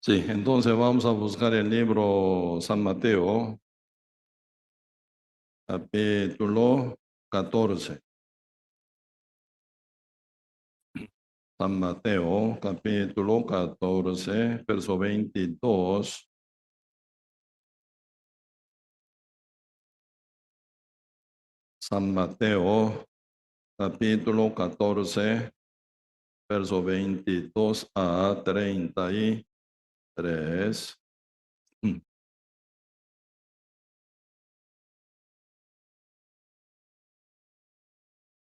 Sí, entonces vamos a buscar el libro San Mateo, capítulo 14. San Mateo, capítulo 14, verso 22. San Mateo, capítulo 14, verso 22 a 33.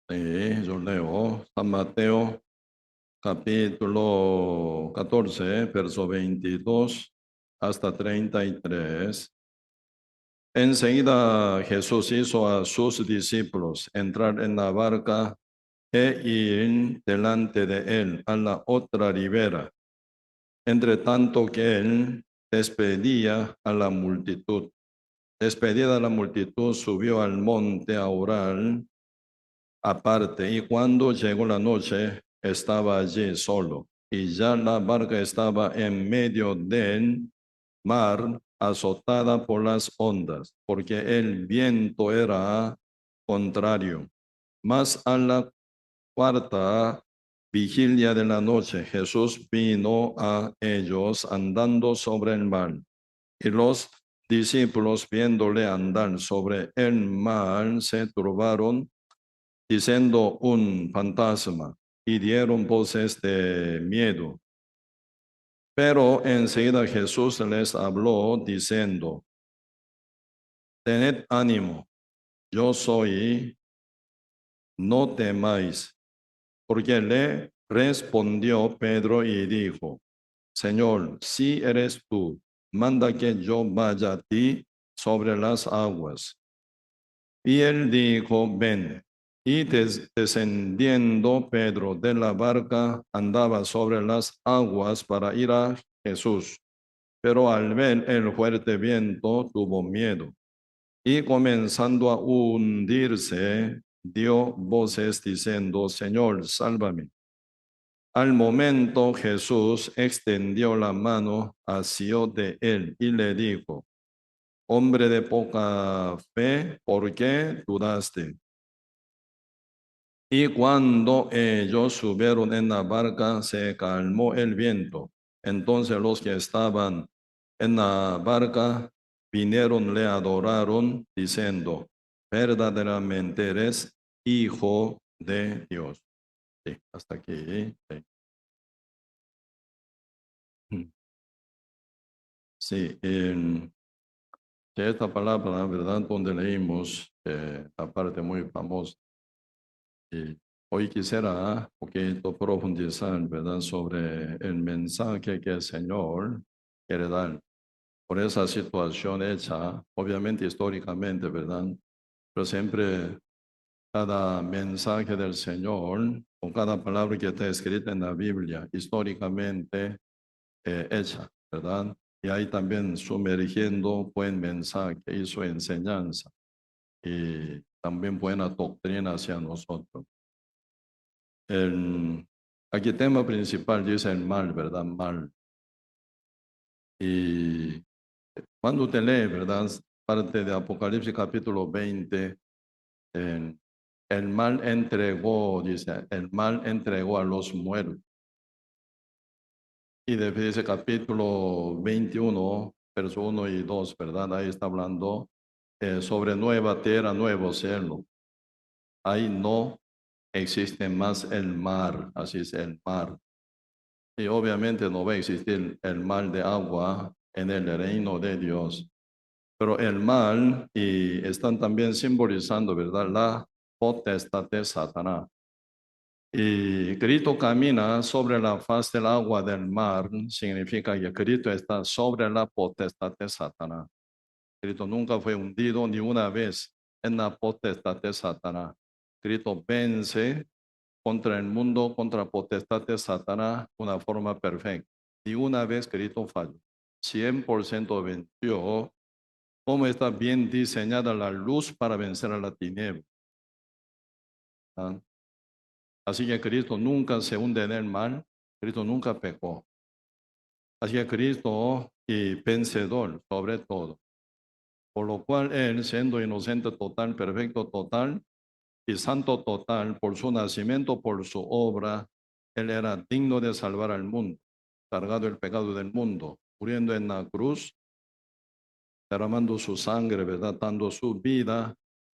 Sí, yo leo. San Mateo, capítulo 14, verso 22 hasta 33. Enseguida Jesús hizo a sus discípulos entrar en la barca e ir delante de él a la otra ribera, entre tanto que él despedía a la multitud. Despedida la multitud, subió al monte a orar aparte, y cuando llegó la noche, estaba allí solo, y ya la barca estaba en medio del mar, azotada por las ondas, porque el viento era contrario. Mas a la cuarta vigilia de la noche, Jesús vino a ellos andando sobre el mar, y los discípulos, viéndole andar sobre el mar, se turbaron, diciendo un fantasma, y dieron voces de miedo. Pero enseguida Jesús les habló diciendo: tened ánimo, yo soy, no temáis. Porque le respondió Pedro y dijo: Señor, si eres tú, manda que yo vaya a ti sobre las aguas. Y él dijo: ven. Y descendiendo Pedro de la barca, andaba sobre las aguas para ir a Jesús. Pero al ver el fuerte viento, tuvo miedo, y comenzando a hundirse, dio voces diciendo: Señor, sálvame. Al momento Jesús extendió la mano, asió de él y le dijo: hombre de poca fe, ¿por qué dudaste? Y cuando ellos subieron en la barca, se calmó el viento. Entonces los que estaban en la barca vinieron, le adoraron, diciendo: verdaderamente eres Hijo de Dios. Sí, hasta aquí. Sí. Sí, que esta palabra, ¿verdad? Donde leímos la parte muy famosa. Y hoy quisiera un poquito profundizar, ¿verdad? Sobre el mensaje que el Señor quiere dar por esa situación hecha, obviamente históricamente, ¿verdad? Pero siempre cada mensaje del Señor o cada palabra que está escrita en la Biblia, históricamente hecha, ¿verdad? Y ahí también sumergiendo buen mensaje y su enseñanza y también buena doctrina hacia nosotros. El, aquí el tema principal dice el mal, ¿verdad? Mal. Y cuando usted lee, ¿verdad? Parte de Apocalipsis capítulo 20, el mal entregó, dice, el mal entregó a los muertos. Y desde ese capítulo 21, verso 1 y 2, ¿verdad? Ahí está hablando sobre nueva tierra, nuevo cielo. Ahí no existe más el mar, así es el mar. Y obviamente no va a existir el mal de agua en el reino de Dios. Pero el mal, y están también simbolizando, ¿verdad? La potestad de Satanás. Y Cristo camina sobre la faz del agua del mar, significa que Cristo está sobre la potestad de Satanás. Cristo nunca fue hundido ni una vez en la potestad de Satanás. Cristo vence contra el mundo, contra la potestad de Satanás, una forma perfecta. Ni una vez Cristo falló. 100% venció. Cómo está bien diseñada la luz para vencer a la tiniebla. ¿Ah? Así que Cristo nunca se hunde en el mal, Cristo nunca pecó. Así que Cristo y vencedor sobre todo. Por lo cual Él, siendo inocente total, perfecto total y santo total, por su nacimiento, por su obra, Él era digno de salvar al mundo, cargado el pecado del mundo, muriendo en la cruz, derramando su sangre, ¿verdad? Dando su vida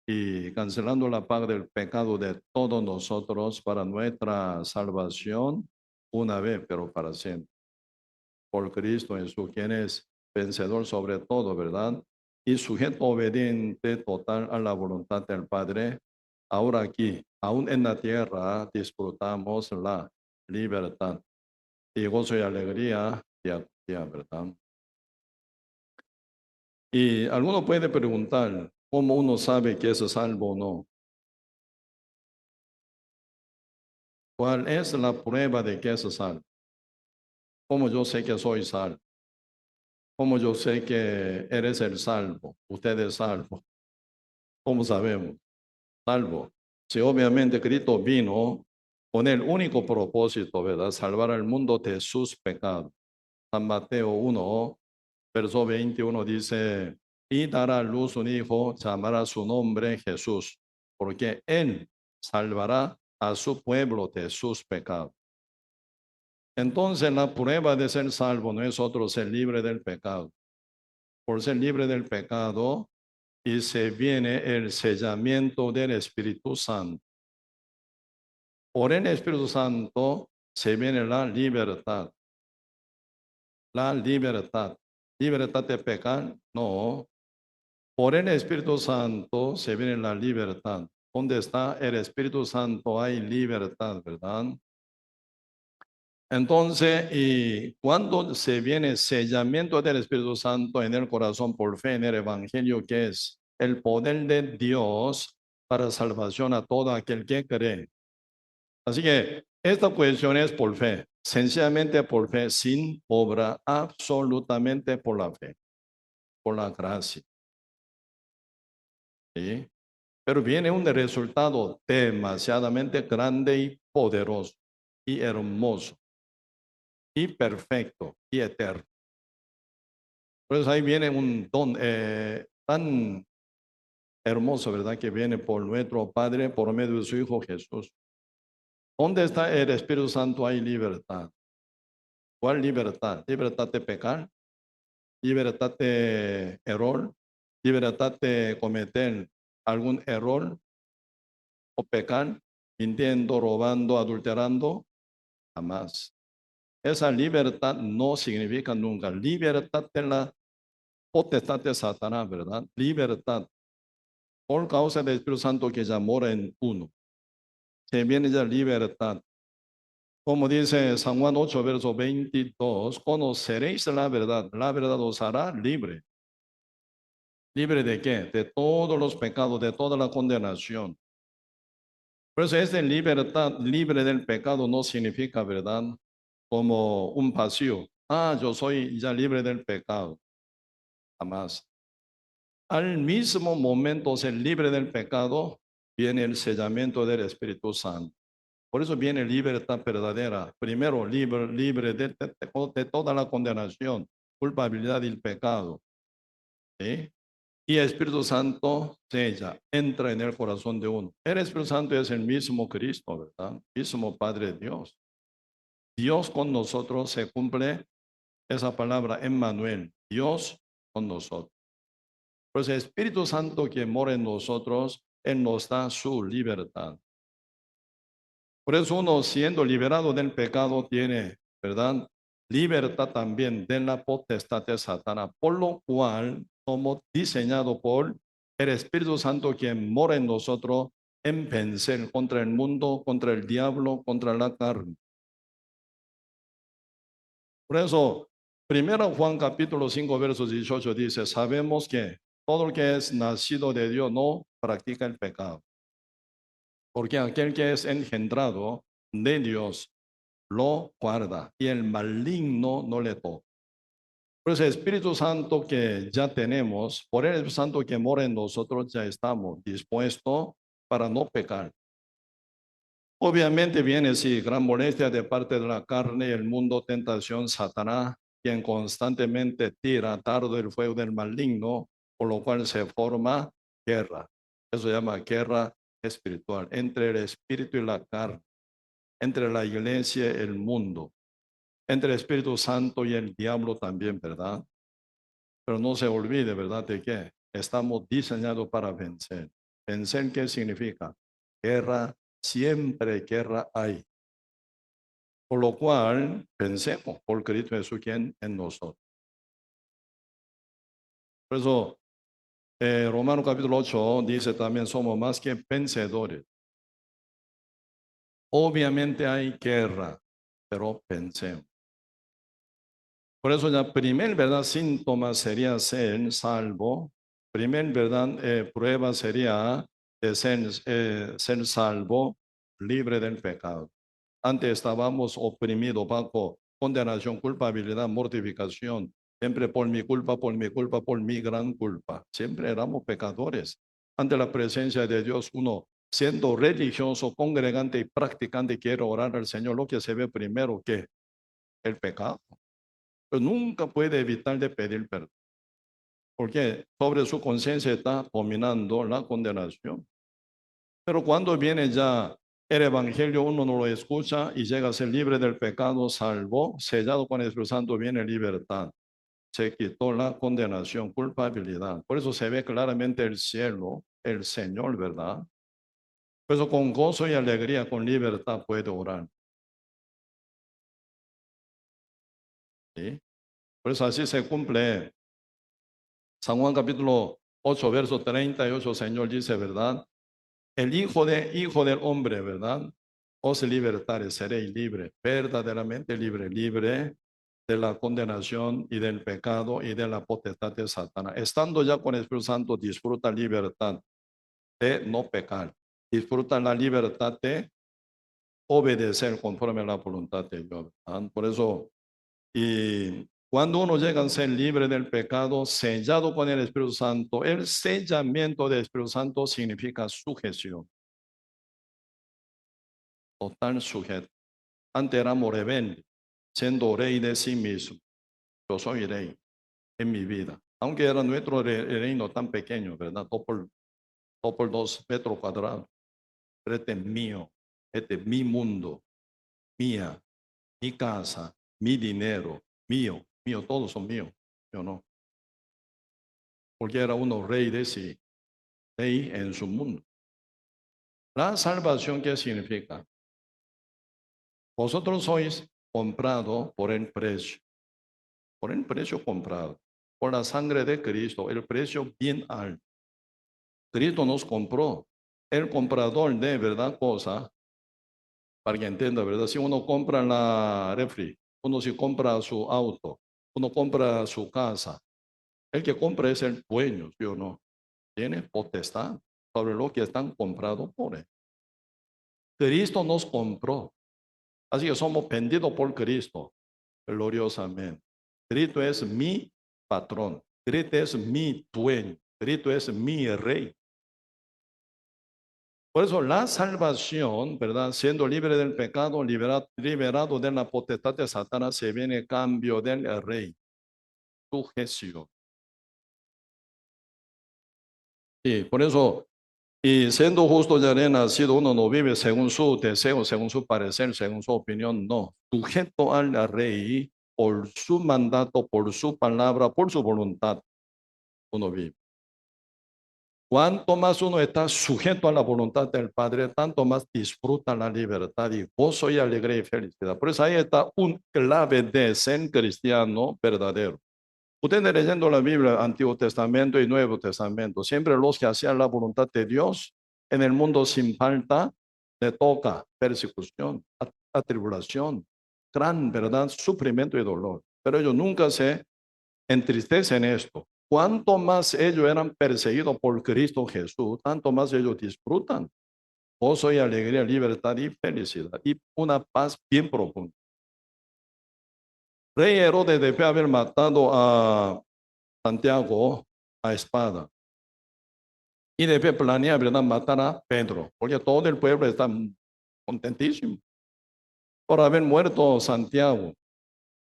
y cancelando la paga del pecado de todos nosotros para nuestra salvación, una vez, pero para siempre. Por Cristo Jesús, quien es vencedor sobre todo, ¿verdad? Y sujeto obediente total a la voluntad del Padre. Ahora aquí, aún en la tierra, disfrutamos la libertad y gozo y alegría día, ¿verdad? Y alguno puede preguntar, ¿cómo uno sabe que es salvo o no? ¿Cuál es la prueba de que es salvo? ¿Cómo yo sé que soy salvo? ¿Cómo yo sé que eres el salvo? Usted es salvo. ¿Cómo sabemos? Salvo. Si obviamente Cristo vino con el único propósito, ¿verdad? Salvar al mundo de sus pecados. San Mateo 1, verso 21 dice, y dará a luz un hijo, llamará su nombre Jesús, porque él salvará a su pueblo de sus pecados. Entonces la prueba de ser salvo no es otro ser libre del pecado. Por ser libre del pecado y se viene el sellamiento del Espíritu Santo. Por el Espíritu Santo se viene la libertad. La libertad. ¿Libertad de pecar? No. Por el Espíritu Santo se viene la libertad. ¿Dónde está el Espíritu Santo? Hay libertad, ¿verdad? Entonces, y cuando se viene sellamiento del Espíritu Santo en el corazón por fe en el Evangelio, que es el poder de Dios para salvación a todo aquel que cree. Así que esta cuestión es por fe, sencillamente por fe, sin obra, absolutamente por la fe, por la gracia. ¿Sí? Pero viene un resultado demasiadamente grande y poderoso y hermoso y perfecto y eterno. Pues ahí viene un don tan hermoso, ¿verdad? Que viene por nuestro Padre, por medio de su Hijo Jesús. ¿Dónde está el Espíritu Santo? Hay libertad. ¿Cuál libertad? Libertad de pecar, libertad de error, libertad de cometer algún error o pecar, mintiendo, robando, adulterando, jamás. Esa libertad no significa nunca libertad de la potestad de Satanás, ¿verdad? Libertad por causa del Espíritu Santo que ya mora en uno. Se viene ya libertad. Como dice San Juan 8, verso 22, conoceréis la verdad os hará libre. ¿Libre de qué? De todos los pecados, de toda la condenación. Por eso esta libertad libre del pecado no significa, ¿verdad? Como un vacío. Ah, yo soy ya libre del pecado. Jamás. Al mismo momento ser libre del pecado, viene el sellamiento del Espíritu Santo. Por eso viene libertad verdadera. Primero, libre de toda la condenación, culpabilidad y el pecado. ¿Sí? Y el Espíritu Santo sella, entra en el corazón de uno. El Espíritu Santo es el mismo Cristo, ¿verdad? Mismo Padre de Dios. Dios con nosotros se cumple esa palabra, Emmanuel, Dios con nosotros. Pues el Espíritu Santo que mora en nosotros, Él nos da su libertad. Por eso uno siendo liberado del pecado tiene, ¿verdad? Libertad también de la potestad de Satanás, por lo cual somos diseñados por el Espíritu Santo que mora en nosotros en vencer contra el mundo, contra el diablo, contra la carne. Por eso, 1 Juan capítulo 5, versos 18 dice, sabemos que todo el que es nacido de Dios no practica el pecado, porque aquel que es engendrado de Dios lo guarda y el maligno no le toca. Por ese Espíritu Santo que ya tenemos, por el Espíritu Santo que mora en nosotros, ya estamos dispuestos para no pecar. Obviamente viene, sí, gran molestia de parte de la carne, el mundo, tentación, Satanás, quien constantemente tira dardo del fuego del maligno, por lo cual se forma guerra. Eso se llama guerra espiritual, entre el espíritu y la carne, entre la iglesia y el mundo, entre el Espíritu Santo y el diablo también, ¿verdad? Pero no se olvide, ¿verdad? De que estamos diseñados para vencer. ¿Vencer qué significa? Guerra, siempre guerra hay. Por lo cual, pensemos por Cristo Jesús, quien en nosotros. Por eso, Romanos capítulo 8 dice también, somos más que vencedores. Obviamente hay guerra, pero pensemos. Por eso la primer, ¿verdad?, síntoma sería ser salvo. Primer, ¿verdad?, prueba sería ser salvo, libre del pecado. Antes estábamos oprimidos bajo condenación, culpabilidad, mortificación. Siempre por mi culpa, por mi culpa, por mi gran culpa. Siempre éramos pecadores. Ante la presencia de Dios, uno siendo religioso, congregante y practicante, quiere orar al Señor. Lo que se ve primero que el pecado. Pero nunca puede evitar de pedir perdón. Porque sobre su conciencia está dominando la condenación. Pero cuando viene ya el Evangelio, uno no lo escucha y llega a ser libre del pecado, salvo, sellado con el Espíritu Santo, viene libertad. Se quitó la condenación, culpabilidad. Por eso se ve claramente el cielo, el Señor, ¿verdad? Por eso con gozo y alegría, con libertad puede orar. ¿Sí? Por eso así se cumple San Juan capítulo 8, verso 38, el Señor dice, ¿verdad? El hijo del hombre, ¿verdad? Os libertare, seréis libre, verdaderamente libre, libre de la condenación y del pecado y de la potestad de Satanás. Estando ya con el Espíritu Santo, disfruta libertad de no pecar. Disfruta la libertad de obedecer conforme a la voluntad de Dios, ¿verdad? Por eso, y cuando uno llega a ser libre del pecado, sellado con el Espíritu Santo, el sellamiento del Espíritu Santo significa sujeción. Total sujeto. Antes éramos rebeldes, siendo rey de sí mismo. Yo soy rey en mi vida. Aunque era nuestro reino tan pequeño, ¿verdad? Todo por 2 metros cuadrados. Pero este es mío, este es mi mundo, mía, mi casa, mi dinero, mío, todos son míos. Yo no. Porque era uno rey de sí, rey en su mundo. La salvación, ¿qué significa? Vosotros sois comprado por el precio comprado, por la sangre de Cristo, el precio bien alto. Cristo nos compró, el comprador de verdad cosa, para que entienda, ¿verdad? Si uno compra la refri, uno si compra su auto, uno compra su casa, el que compra es el dueño, ¿sí o no? Tiene potestad sobre lo que están comprados por él. Cristo nos compró, así que somos vendidos por Cristo, gloriosamente. Cristo es mi patrón, Cristo es mi dueño, Cristo es mi rey. Por eso la salvación, ¿verdad? Siendo libre del pecado, liberado de la potestad de Satanás, se viene cambio del rey, sujeción. Y por eso, y siendo justo ya de nacido, uno no vive según su deseo, según su parecer, según su opinión, no. Sujeto al rey por su mandato, por su palabra, por su voluntad, uno vive. Cuanto más uno está sujeto a la voluntad del Padre, tanto más disfruta la libertad y gozo y alegría y felicidad. Por eso ahí está un clave de ser cristiano verdadero. Ustedes leyendo la Biblia, Antiguo Testamento y Nuevo Testamento, siempre los que hacían la voluntad de Dios en el mundo sin falta, le toca persecución, atribulación, gran verdad, sufrimiento y dolor. Pero ellos nunca se entristecen en esto. Cuanto más ellos eran perseguidos por Cristo Jesús, tanto más ellos disfrutan gozo y alegría, libertad y felicidad y una paz bien profunda. Rey Herodes debe haber matado a Santiago a espada y debe planear, ¿verdad?, matar a Pedro, porque todo el pueblo está contentísimo por haber muerto Santiago.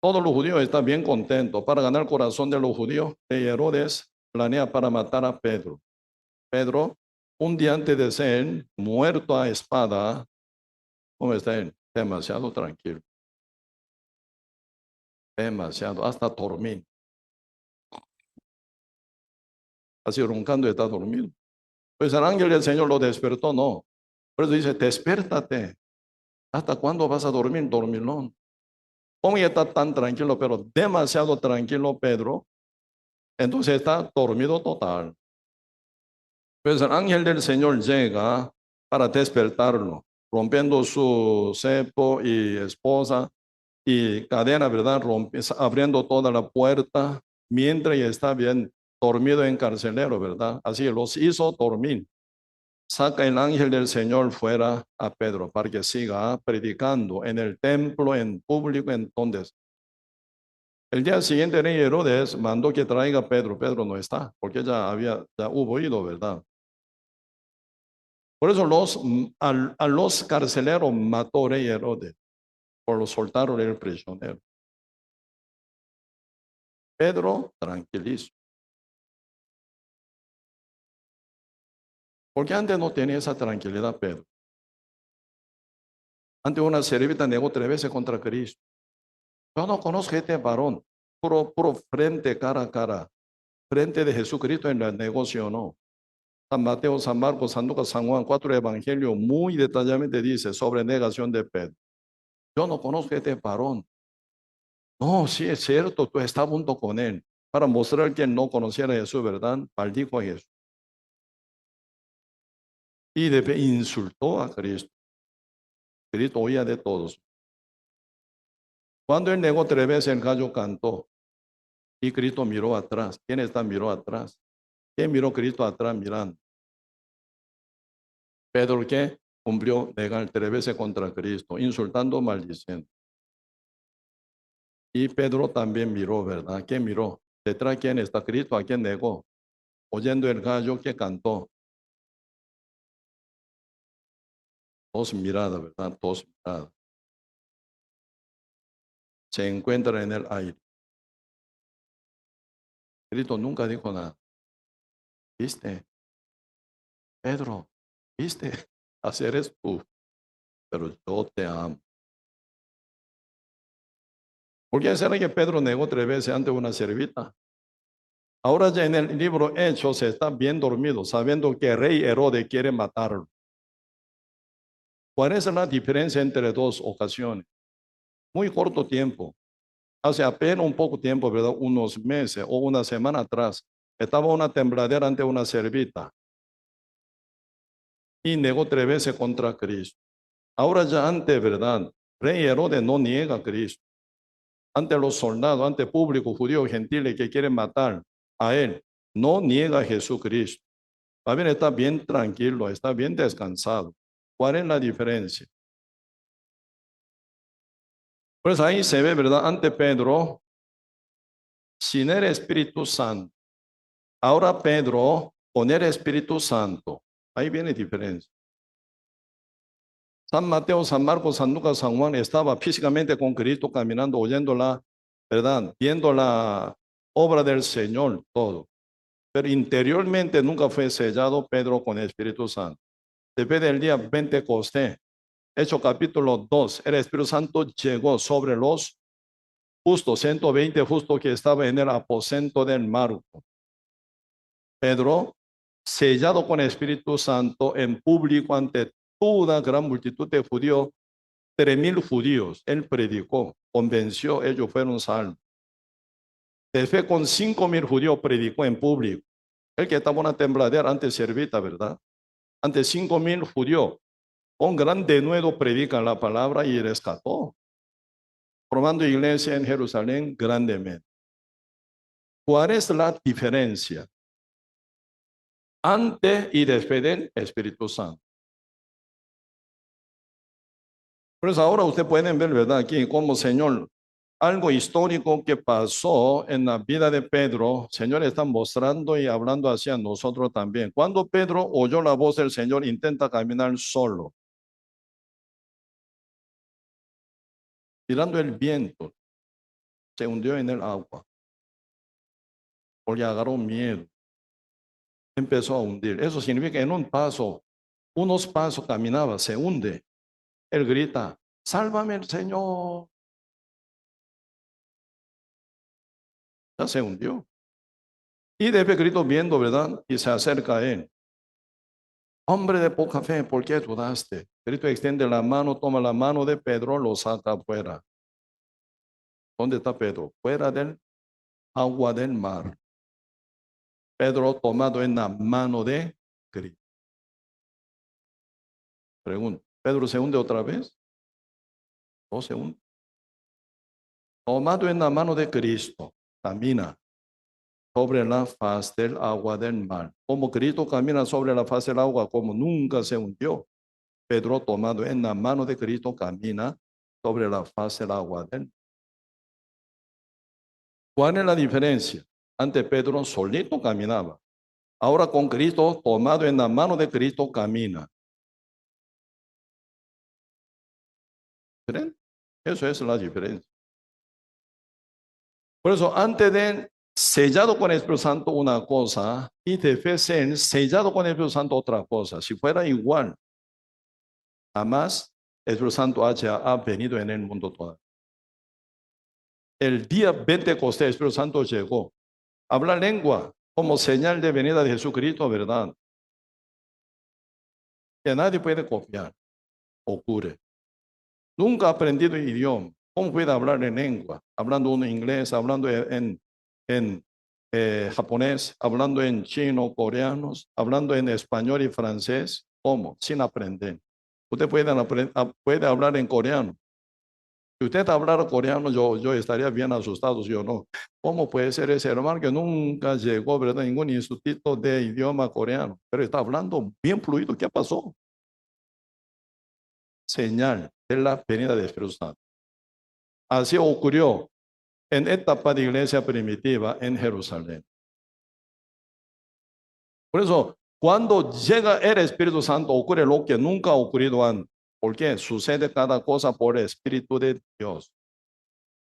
Todos los judíos están bien contentos. Para ganar el corazón de los judíos, Herodes planea para matar a Pedro. Pedro, un día antes de ser muerto a espada, ¿cómo está él? Demasiado tranquilo. Demasiado, hasta dormir. Así roncando está dormido. Pues el ángel del Señor lo despertó, no. Por eso dice, despiértate. ¿Hasta cuándo vas a dormir, dormilón? ¿Cómo ya está tan tranquilo, pero demasiado tranquilo Pedro? Entonces está dormido total. Pues el ángel del Señor llega para despertarlo, rompiendo su cepo y esposa y cadena, ¿verdad? Abriendo toda la puerta mientras está bien dormido en carcelero, ¿verdad? Así los hizo dormir. Saca el ángel del Señor fuera a Pedro para que siga predicando en el templo, en público. Entonces, el día siguiente, rey Herodes mandó que traiga a Pedro. Pedro no está, porque ya hubo ido, ¿verdad? Por eso a los carceleros mató rey Herodes, por los soltaron el prisionero. Pedro tranquilizó. Porque antes no tenía esa tranquilidad, Pedro. Antes una servita negó 3 veces contra Cristo. Yo no conozco a este varón, puro frente, cara a cara, frente de Jesucristo en el negocio, no. San Mateo, San Marcos, San Lucas, San Juan, 4 evangelios muy detalladamente dice sobre negación de Pedro. Yo no conozco a este varón. No, sí es cierto, tú estás junto con él. Para mostrar que él no conociera a Jesús, ¿verdad? Maldijo a Jesús. Y insultó a Cristo. Cristo oía de todos. Cuando él negó 3 veces, el gallo cantó. Y Cristo miró atrás. ¿Quién está miró atrás? ¿Quién miró Cristo atrás mirando? Pedro, ¿qué? Cumplió negar 3 veces contra Cristo, insultando, maldiciendo. Y Pedro también miró, ¿verdad? ¿Quién miró? Detrás, ¿quién está Cristo? ¿A quién negó? Oyendo el gallo que cantó. 2 miradas, ¿verdad? 2 miradas. Se encuentran en el aire. Cristo nunca dijo nada. ¿Viste? Pedro, ¿viste? Así eres tú, pero yo te amo. ¿Por qué será que Pedro negó 3 veces ante una servita? Ahora ya en el libro Hechos se está bien dormido, sabiendo que el rey Herodes quiere matarlo. ¿Cuál es la diferencia entre 2 ocasiones? Muy corto tiempo. Hace apenas un poco tiempo, ¿verdad? Unos meses o una semana atrás, estaba una tembladera ante una servita y negó 3 veces contra Cristo. Ahora ya ante, ¿verdad? Rey Herodes no niega a Cristo. Ante los soldados, ante público judío gentiles que quieren matar a él, no niega a Jesucristo. A ver, está bien tranquilo, está bien descansado. ¿Cuál es la diferencia? Pues ahí se ve, ¿verdad? Ante Pedro, sin el Espíritu Santo. Ahora Pedro, con el Espíritu Santo. Ahí viene diferencia. San Mateo, San Marcos, San Lucas, San Juan estaba físicamente con Cristo caminando, oyendo la verdad, viendo la obra del Señor, todo. Pero interiormente nunca fue sellado Pedro con el Espíritu Santo. Después del día Pentecostés, Hechos capítulo 2, el Espíritu Santo llegó sobre los justos, 120 justos que estaban en el aposento del Marco. Pedro, sellado con el Espíritu Santo en público ante toda gran multitud de judíos, 3,000 judíos, él predicó, convenció, ellos fueron salvos. Después con 5,000 judíos predicó en público. El que estaba en una tembladera antes servita, ¿verdad? Ante 5,000 judíos, con gran denuedo predican la palabra y rescató, formando iglesia en Jerusalén grandemente. ¿Cuál es la diferencia? Antes y después del Espíritu Santo. Por eso ahora ustedes pueden ver, ¿verdad? Aquí como Señor, algo histórico que pasó en la vida de Pedro, Señor está mostrando y hablando hacia nosotros también. Cuando Pedro oyó la voz del Señor, intenta caminar solo, mirando el viento. se hundió en el agua, porque agarró miedo, empezó a hundir. Eso significa que en unos pasos caminaba, se hunde. Él grita, sálvame el Señor. Ya se hundió. Y después grito viendo, ¿verdad? Y se acerca a él. Hombre de poca fe, ¿por qué dudaste? Cristo extiende la mano, toma la mano de Pedro, lo saca afuera. ¿Dónde está Pedro? Fuera del agua del mar. Pedro tomado en la mano de Cristo. Pregunta, ¿Pedro se hunde otra vez? No se hunde. Tomado en la mano de Cristo, camina sobre la faz del agua del mar. Como Cristo camina sobre la faz del agua, como nunca se hundió. Pedro, tomado en la mano de Cristo, camina sobre la faz del agua del mar. ¿Cuál es la diferencia? Antes Pedro solito caminaba. Ahora con Cristo, tomado en la mano de Cristo, camina. ¿Ven? Eso es la diferencia. Por eso, antes de sellado con el Espíritu Santo una cosa y después ser sellado con el Espíritu Santo otra cosa. Si fuera igual, jamás el Espíritu Santo ha venido en el mundo todavía. El día Pentecostés, el Espíritu Santo llegó. Habla lengua como señal de venida de Jesucristo, ¿verdad? Que nadie puede copiar. Ocurre. Nunca ha aprendido idioma. ¿Cómo puede hablar en lengua? Hablando uno inglés, hablando en japonés, hablando en chino, coreanos, hablando en español y francés. ¿Cómo? Sin aprender. Usted puede hablar en coreano. Si usted hablara coreano, yo estaría bien asustado, ¿sí o no? ¿Cómo puede ser ese hermano que nunca llegó, verdad, ningún instituto de idioma coreano, pero está hablando bien fluido? ¿Qué pasó? Señal de la venida de Espíritu Santo. Así ocurrió en etapa de iglesia primitiva en Jerusalén. Por eso, cuando llega el Espíritu Santo, ocurre lo que nunca ha ocurrido antes. Porque sucede cada cosa por el Espíritu de Dios.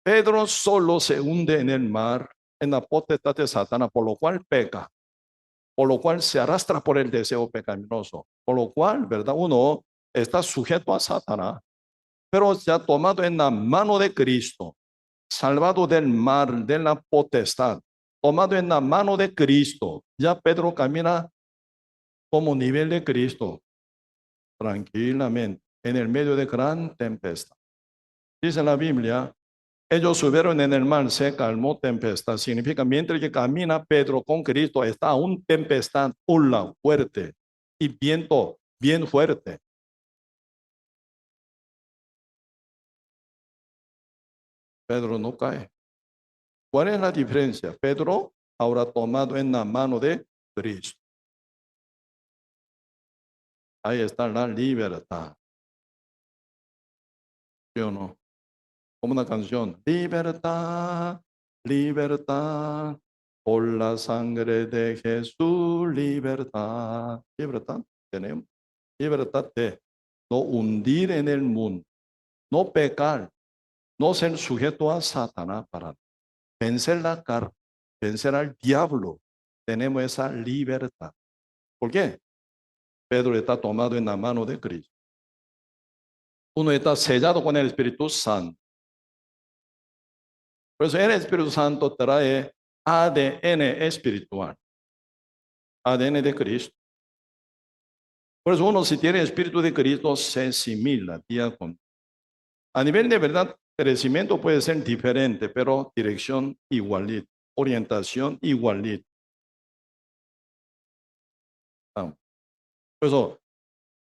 Pedro solo se hunde en el mar, en la potestad de Satanás, por lo cual peca, por lo cual se arrastra por el deseo pecaminoso, por lo cual, ¿verdad? Uno está sujeto a Satanás, pero se ha tomado en la mano de Cristo, salvado del mar, de la potestad, tomado en la mano de Cristo. Ya Pedro camina como nivel de Cristo, tranquilamente, en el medio de gran tempestad. Dice la Biblia, ellos subieron en el mar, se calmó tempestad. Significa, mientras que camina Pedro con Cristo, está un tempestad, ola fuerte y viento bien fuerte. Pedro no cae. ¿Cuál es la diferencia? Pedro ahora tomado en la mano de Cristo. Ahí está la libertad. ¿Sí o no? Como una canción. Libertad, libertad, por la sangre de Jesús, libertad. Libertad tenemos. Libertad de no hundir en el mundo, no pecar, no ser sujeto a Satanás para vencer la carne, vencer al diablo. Tenemos esa libertad. ¿Por qué? Pedro está tomado en la mano de Cristo. Uno está sellado con el Espíritu Santo. Por eso el Espíritu Santo trae ADN espiritual, ADN de Cristo. Por eso uno, si tiene el Espíritu de Cristo, se asimila día con día. A nivel de verdad, crecimiento puede ser diferente, pero dirección igualita, orientación igualita. Por eso,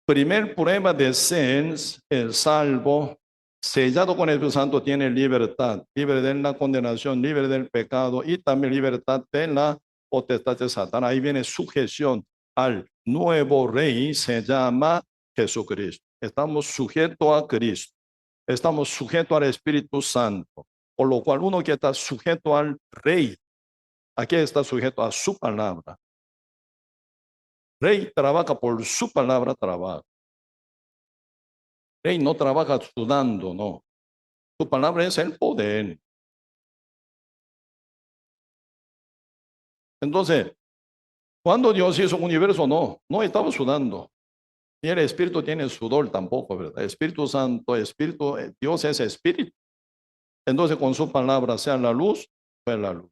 primer prueba de ser el salvo, sellado con el Espíritu Santo, tiene libertad, libre de la condenación, libre del pecado y también libertad de la potestad de Satanás. Ahí viene sujeción al nuevo rey, se llama Jesucristo. Estamos sujetos a Cristo, estamos sujetos al Espíritu Santo, por lo cual uno que está sujeto al rey, aquí está sujeto a su palabra. Rey trabaja por su palabra, trabaja. Rey no trabaja sudando, no. Tu palabra es el poder. Entonces, cuando Dios hizo un universo, no estaba sudando. Ni el Espíritu tiene sudor tampoco, ¿verdad? Espíritu Santo, Espíritu, Dios es Espíritu. Entonces, con su palabra, sea la luz, fue la luz.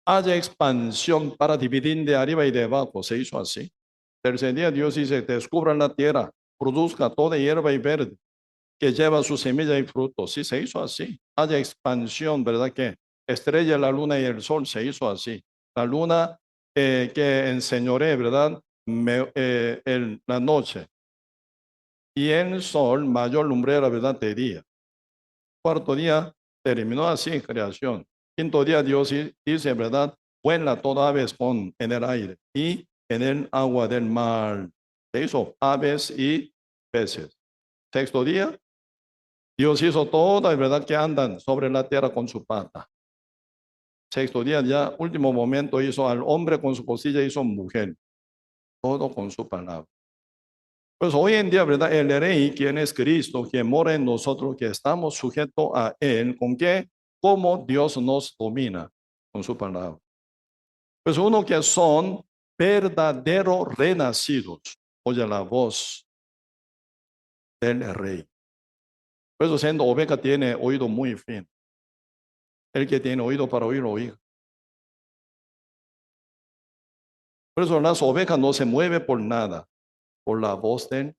Haya expansión para dividir de arriba y de abajo, se hizo así. Tercer día Dios dice, descubra la tierra, produzca toda hierba y verde, que lleva su semilla y fruto. Sí, se hizo así. Haya expansión, ¿verdad? Que estrella, la luna y el sol, se hizo así. La luna que enseñoré, ¿verdad? La noche. Y el sol, mayor lumbrera, ¿verdad? De día. Cuarto día, terminó así creación. Quinto día, Dios dice, ¿verdad? Vuela toda aves en el aire y en el agua del mar. Se hizo aves y peces. Sexto día, Dios hizo todas, ¿verdad? Que andan sobre la tierra con su pata. Sexto día, ya último momento, hizo al hombre con su costilla, hizo mujer. Todo con su palabra. Pues hoy en día, ¿verdad? El rey, quien es Cristo, quien mora en nosotros, que estamos sujetos a Él, ¿con qué? Cómo Dios nos domina con su palabra. Pues uno que son verdaderos renacidos, oye la voz del rey. Por eso siendo oveja tiene oído muy fino. El que tiene oído para oír, oír. Por eso las ovejas no se mueven por nada, por la voz del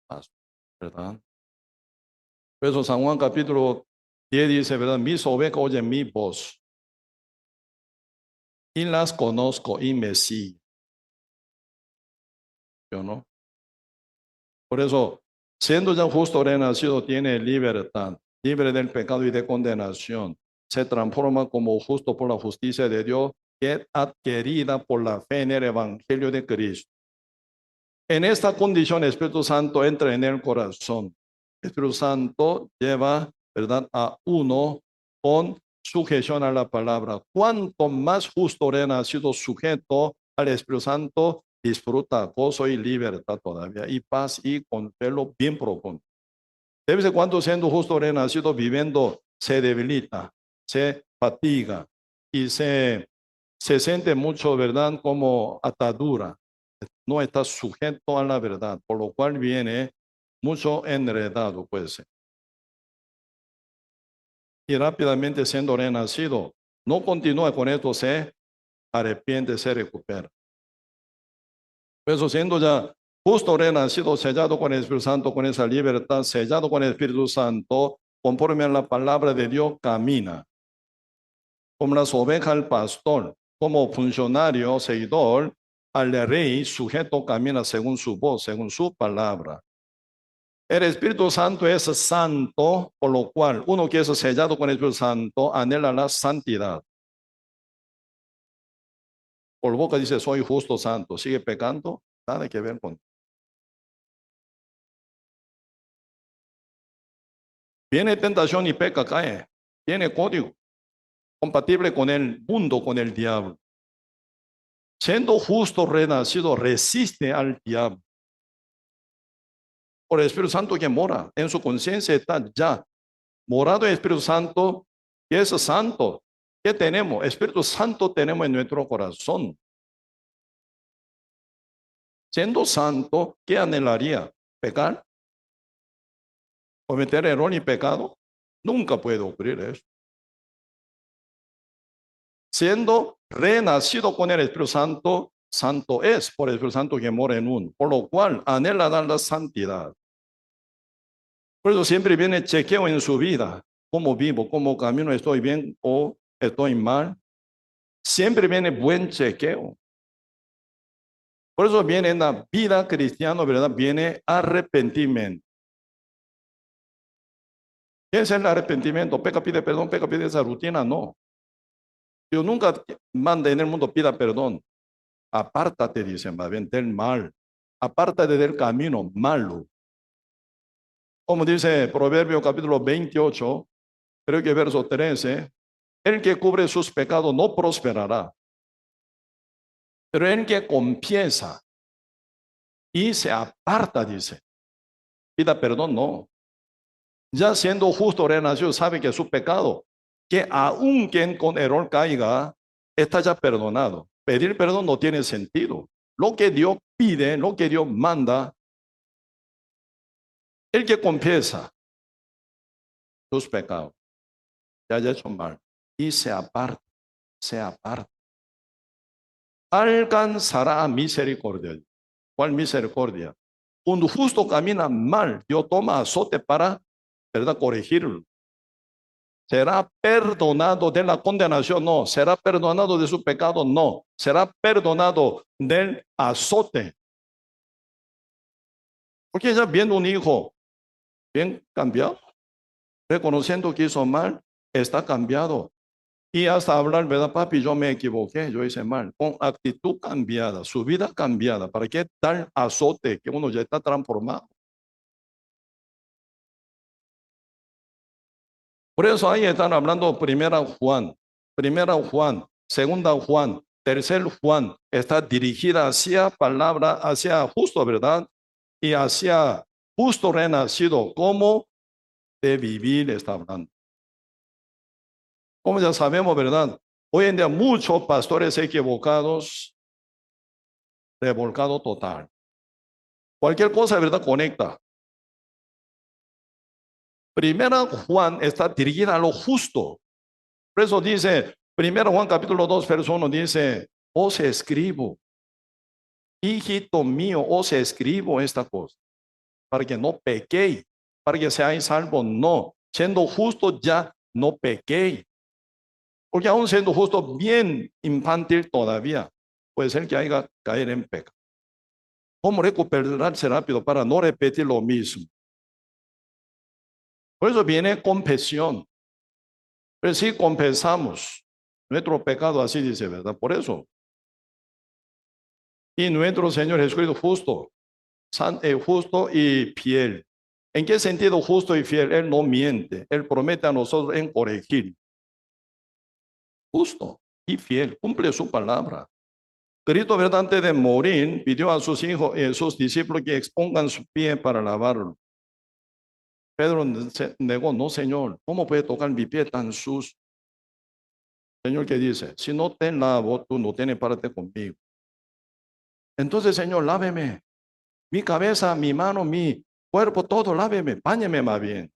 pastor, ¿verdad? Por eso San Juan capítulo 10 dice, ¿verdad? Mis ovejas oyen mi voz y las conozco y me siguen. ¿Yo no? Por eso, siendo ya justo renacido, tiene libertad, libre del pecado y de condenación. Se transforma como justo por la justicia de Dios, que es adquirida por la fe en el Evangelio de Cristo. En esta condición, el Espíritu Santo entra en el corazón. El Espíritu Santo lleva, ¿verdad?, a uno con sujeción a la palabra. Cuanto más justo renacido sujeto al Espíritu Santo, disfruta gozo y libertad todavía, y paz y consuelo bien profundo. De vez en cuando, siendo justo renacido, viviendo, se debilita, se fatiga y se siente mucho, ¿verdad?, como atadura. No está sujeto a la verdad, por lo cual viene mucho enredado, pues. Y rápidamente siendo renacido, no continúa con esto, se arrepiente, se recupera. Por eso siendo ya justo renacido, sellado con el Espíritu Santo, con esa libertad, sellado con el Espíritu Santo, conforme a la palabra de Dios, camina. Como las ovejas al pastor, como funcionario, seguidor, al rey, sujeto camina según su voz, según su palabra. El Espíritu Santo es santo, por lo cual uno que es sellado con el Espíritu Santo anhela la santidad. Por boca dice, soy justo, santo. Sigue pecando, nada que ver con. Viene tentación y peca, cae. Tiene código compatible con el mundo, con el diablo. Siendo justo renacido, resiste al diablo. Por el Espíritu Santo que mora en su conciencia está ya morado el Espíritu Santo, que es santo. ¿Qué tenemos? Espíritu Santo tenemos en nuestro corazón. Siendo santo, ¿qué anhelaría? ¿Pecar? ¿Cometer error y pecado? Nunca puede ocurrir eso. Siendo renacido con el Espíritu Santo, santo es por el Espíritu Santo que mora en uno, por lo cual anhela dar la santidad. Por eso siempre viene chequeo en su vida. ¿Cómo vivo? ¿Cómo camino? ¿Estoy bien o estoy mal? Siempre viene buen chequeo. Por eso viene en la vida cristiana, ¿verdad? Viene arrepentimiento. ¿Qué es el arrepentimiento? Peca, pide perdón, peca, pide esa rutina. No. Dios nunca manda en el mundo, pida perdón. Apártate, dicen, va bien, del mal. Apártate del camino malo. Como dice Proverbio capítulo 28, creo que verso 13, el que cubre sus pecados no prosperará. Pero el que confiesa y se aparta, dice, pida perdón, no. Ya siendo justo renacido, sabe que su pecado que aun quien con error caiga, está ya perdonado. Pedir perdón no tiene sentido. Lo que Dios pide, lo que Dios manda, el que confiesa sus pecados, que haya hecho mal, y se aparta, alcanzará misericordia. ¿Cuál misericordia? Cuando justo camina mal, Dios toma azote para, ¿verdad?, corregirlo. ¿Será perdonado de la condenación? No. ¿Será perdonado de su pecado? No. ¿Será perdonado del azote? Porque ya viendo un hijo bien cambiado, reconociendo que hizo mal, está cambiado. Y hasta hablar, ¿verdad, papi? Yo me equivoqué, yo hice mal. Con actitud cambiada, su vida cambiada. ¿Para qué tal azote que uno ya está transformado? Por eso ahí están hablando primera Juan, segunda Juan, tercer Juan. Está dirigida hacia palabra, hacia justo, ¿verdad? Y hacia justo renacido, como de vivir está hablando. Como ya sabemos, ¿verdad? Hoy en día muchos pastores equivocados, revolcado total. Cualquier cosa, ¿verdad?, conecta. Primera Juan está dirigida a lo justo. Por eso dice, primera Juan capítulo 2, verso 1, dice, os escribo, hijito mío, os escribo esta cosa, para que no pequéis, para que seáis salvos, no. Siendo justo ya no pequéis. Porque aún siendo justo, bien infantil todavía, puede ser que haya caer en pecado. ¿Cómo recuperarse rápido para no repetir lo mismo? Por eso viene confesión. Pero si confesamos nuestro pecado, así dice, ¿verdad? Por eso. Y nuestro Señor Jesucristo justo, justo y fiel. ¿En qué sentido justo y fiel? Él no miente. Él promete a nosotros en corregir. Justo y fiel. Cumple su palabra. Cristo, ¿verdad?, antes de morir, pidió a sus hijos y a sus discípulos que expongan su pie para lavarlo. Pedro se negó, no, Señor, ¿cómo puede tocar mi pie tan sucio? Señor, ¿qué dice? Si no te lavo, tú no tienes parte conmigo. Entonces, Señor, láveme. Mi cabeza, mi mano, mi cuerpo, todo, láveme, báñeme más bien.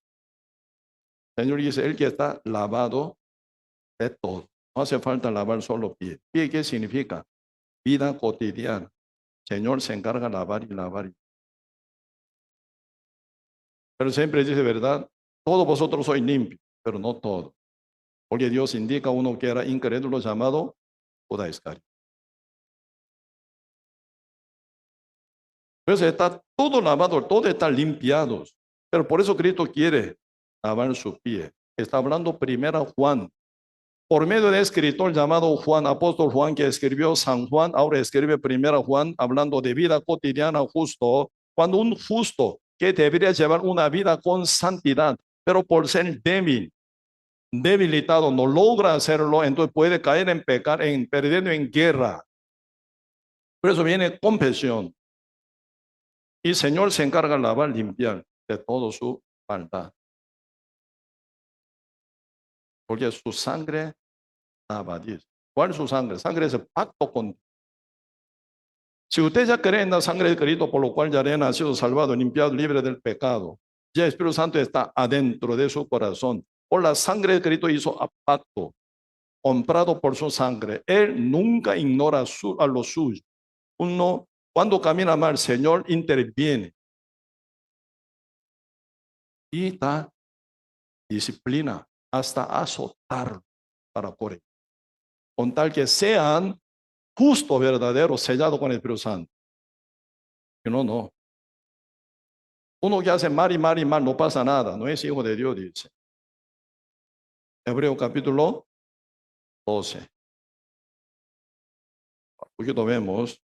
Señor dice, el que está lavado de todo. No hace falta lavar solo pie. ¿Pie qué significa? Vida cotidiana. Señor se encarga de lavar y lavar. Pero siempre dice, ¿verdad? Todos vosotros sois limpios, pero no todos. Porque Dios indica a uno que era incrédulo llamado Judas Iscariote. Entonces está todo lavado, todo está limpiado. Pero por eso Cristo quiere lavar su pie. Está hablando primera Juan. Por medio de escritor llamado Juan, apóstol Juan, que escribió San Juan, ahora escribe primera Juan, hablando de vida cotidiana justo. Cuando un justo que debería llevar una vida con santidad, pero por ser débil, debilitado, no logra hacerlo, entonces puede caer en pecar, en perdiendo en guerra. Por eso viene confesión. Y el Señor se encarga de lavar, limpiar de todo su maldad. Porque su sangre lava, dice. ¿Cuál es su sangre? Sangre es el pacto con. Si usted ya cree en la sangre de Cristo, por lo cual ya ha sido salvado, limpiado, libre del pecado, ya el Espíritu Santo está adentro de su corazón. Por la sangre de Cristo hizo pacto, comprado por su sangre. Él nunca ignora a los suyos. Uno, cuando camina mal, el Señor interviene y da disciplina hasta azotar para corregir. Con tal que sean justos, verdaderos, sellados con el Espíritu Santo. Que no. Uno que hace mal y mal y mal, no pasa nada, no es hijo de Dios, dice. Hebreo capítulo 12. Un poquito vemos.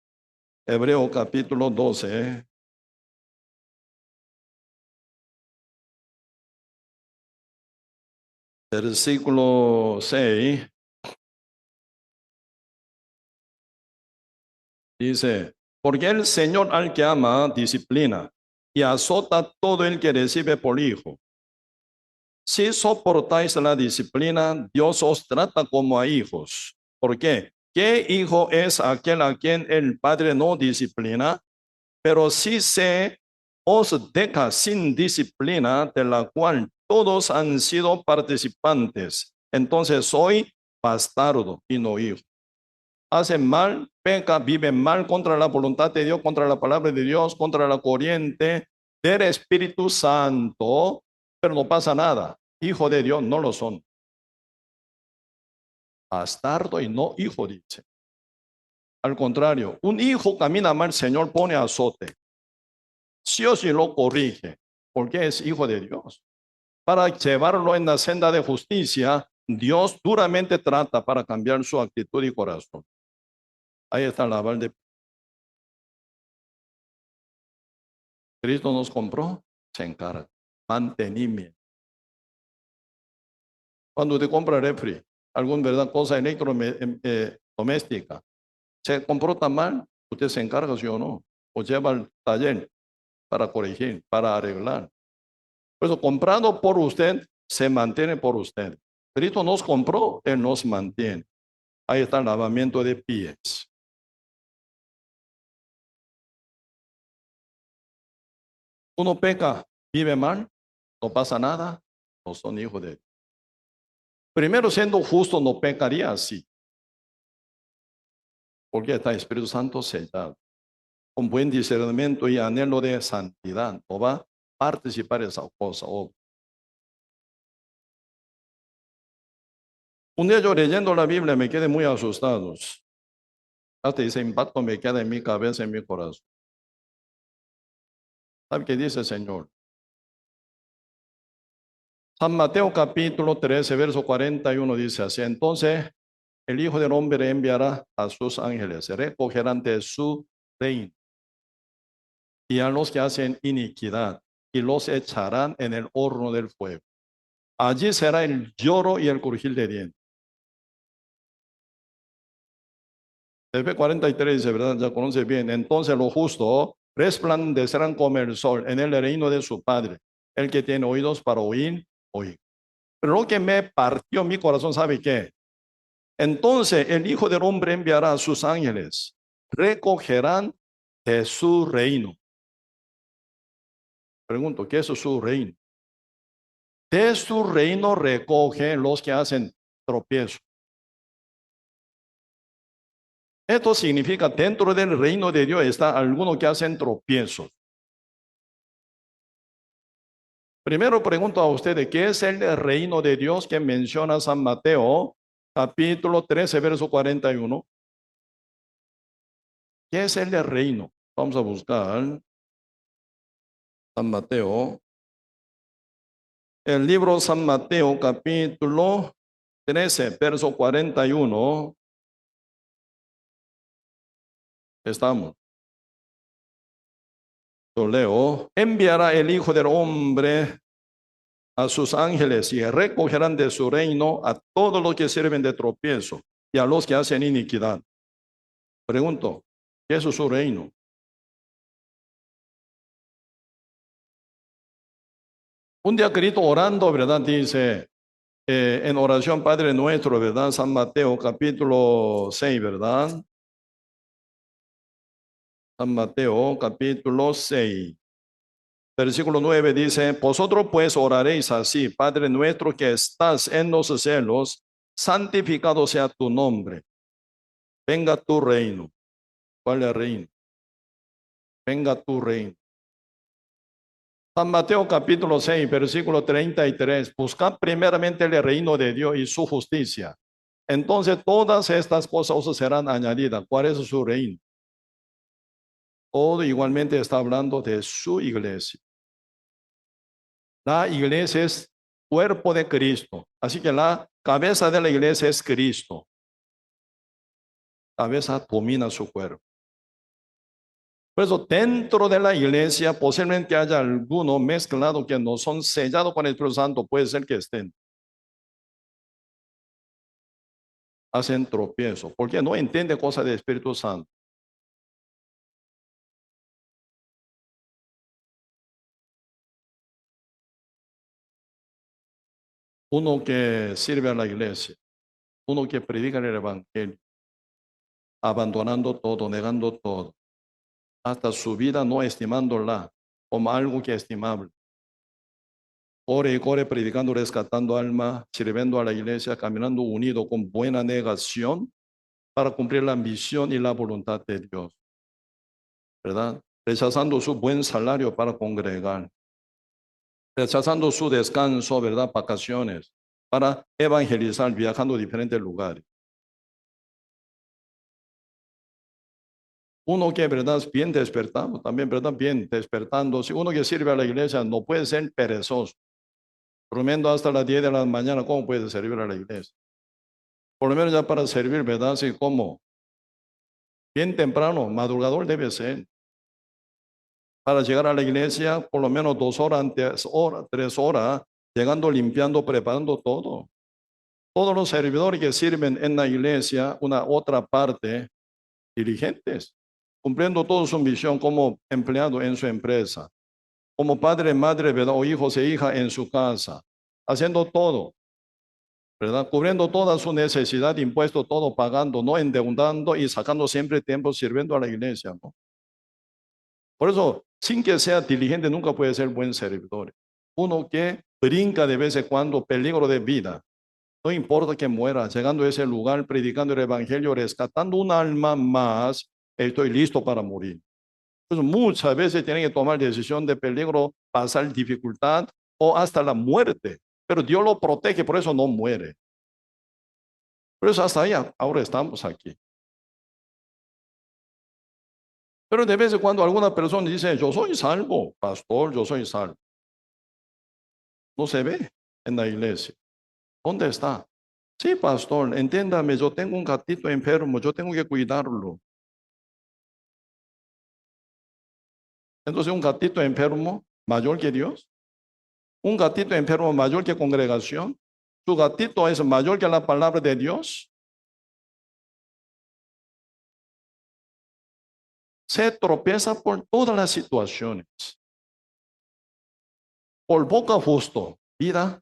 Hebreo capítulo 12. Versículo 6. Dice, porque el Señor al que ama disciplina y azota todo el que recibe por hijo. Si soportáis la disciplina, Dios os trata como a hijos. ¿Por qué? ¿Qué hijo es aquel a quien el Padre no disciplina? Pero si se os deja sin disciplina, de la cual todos han sido participantes, entonces soy bastardo y no hijo. Hace mal, peca, vive mal contra la voluntad de Dios, contra la palabra de Dios, contra la corriente del Espíritu Santo, pero no pasa nada. Hijo de Dios no lo son. Bastardo y no hijo, dice. Al contrario, un hijo camina mal, el Señor pone azote. Sí o sí lo corrige, porque es hijo de Dios. Para llevarlo en la senda de justicia, Dios duramente trata para cambiar su actitud y corazón. Ahí está la balde. Cristo nos compró, se encarga. Mantenimiento. Cuando usted compra refri, alguna verdad cosa electrodoméstica, se comporta mal, usted se encarga, sí o no, o lleva al taller para corregir, para arreglar. Por eso, comprado por usted, se mantiene por usted. Cristo nos compró, Él nos mantiene. Ahí está el lavamiento de pies. Uno peca, vive mal, no pasa nada, no son hijos de Dios. Primero, siendo justo, no pecaría así, porque está el Espíritu Santo sellado. Con buen discernimiento y anhelo de santidad, no va a participar en esa cosa. Un día yo leyendo la Biblia me quedé muy asustado. Hasta ese impacto me queda en mi cabeza, en mi corazón. ¿Sabe qué dice el Señor? San Mateo capítulo 13, verso 41 dice así: entonces el Hijo del Hombre enviará a sus ángeles, recogerán de su reino y a los que hacen iniquidad y los echarán en el horno del fuego. Allí será el lloro y el crujir de dientes. El 43 dice, ¿verdad? Ya conoce bien. Entonces los justos resplandecerán como el sol en el reino de su Padre. El que tiene oídos para oír, oír. Pero lo que me partió mi corazón, ¿sabe qué? Entonces el Hijo del Hombre enviará a sus ángeles, recogerán de su reino. Pregunto, ¿qué es su reino? De su reino recoge los que hacen tropiezo. Esto significa dentro del reino de Dios está algunos que hacen tropiezos. Primero pregunto a ustedes, ¿qué es el reino de Dios que menciona San Mateo, capítulo 13, verso 41? ¿Qué es el reino? Vamos a buscar San Mateo. El libro San Mateo, capítulo 13, verso 41. Estamos. Yo leo, enviará el Hijo del Hombre a sus ángeles y recogerán de su reino a todos los que sirven de tropiezo y a los que hacen iniquidad. Pregunto, ¿qué es su reino? Un día Cristo orando, ¿verdad? Dice en oración Padre Nuestro, ¿verdad? San Mateo capítulo 6, ¿verdad? San Mateo capítulo 6. Versículo 9 dice, vosotros pues oraréis así: Padre nuestro que estás en los cielos, santificado sea tu nombre. Venga tu reino. ¿Cuál es el reino? Venga tu reino. San Mateo capítulo 6, versículo 33. Buscad primeramente el reino de Dios y su justicia. Entonces todas estas cosas os serán añadidas. ¿Cuál es su reino? Todo igualmente está hablando de su iglesia. La iglesia es cuerpo de Cristo. Así que la cabeza de la iglesia es Cristo. Cabeza domina su cuerpo. Por eso dentro de la iglesia posiblemente haya algunos mezclados que no son sellados con el Espíritu Santo. Puede ser que estén. Hacen tropiezo. Porque no entiende cosas del Espíritu Santo. uno que sirve a la iglesia, uno que predica el evangelio, abandonando todo, negando todo, hasta su vida no estimándola como algo que es estimable. Ore y corre predicando, rescatando alma, sirviendo a la iglesia, caminando unido con buena negación para cumplir la ambición y la voluntad de Dios, ¿verdad? Rechazando su buen salario para congregar, rechazando su descanso, ¿verdad? Vacaciones, para evangelizar, viajando a diferentes lugares. Uno que, ¿verdad? Es bien despertado, también, ¿verdad? Bien despertando. Si uno que sirve a la iglesia no puede ser perezoso, durmiendo hasta las 10 de la mañana, ¿cómo puede servir a la iglesia? Por lo menos ya para servir, ¿verdad? Así como bien temprano, madrugador debe ser. Para llegar a la iglesia, por lo menos 2 horas antes, 3 horas, llegando, limpiando, preparando todo. Todos los servidores que sirven en la iglesia, una otra parte, dirigentes, cumpliendo toda su misión como empleado en su empresa, como padre, madre, ¿verdad? O hijos e hijas en su casa, haciendo todo, ¿verdad? Cubriendo toda su necesidad, impuesto todo, pagando, no endeudando y sacando siempre tiempo sirviendo a la iglesia, ¿no? Por eso, sin que sea diligente, nunca puede ser buen servidor. Uno que brinca de vez en cuando peligro de vida. No importa que muera, llegando a ese lugar, predicando el evangelio, rescatando un alma más, estoy listo para morir. Entonces, muchas veces tienen que tomar decisión de peligro, pasar dificultad o hasta la muerte. Pero Dios lo protege, por eso no muere. Por eso hasta allá, ahora estamos aquí. Pero de vez en cuando alguna persona dice, yo soy salvo, pastor, yo soy salvo. No se ve en la iglesia. ¿Dónde está? Sí, pastor, entiéndame, yo tengo un gatito enfermo, yo tengo que cuidarlo. Entonces, un gatito enfermo mayor que Dios, un gatito enfermo mayor que congregación, su gatito es mayor que la palabra de Dios. Se tropieza por todas las situaciones. Por boca justo, vida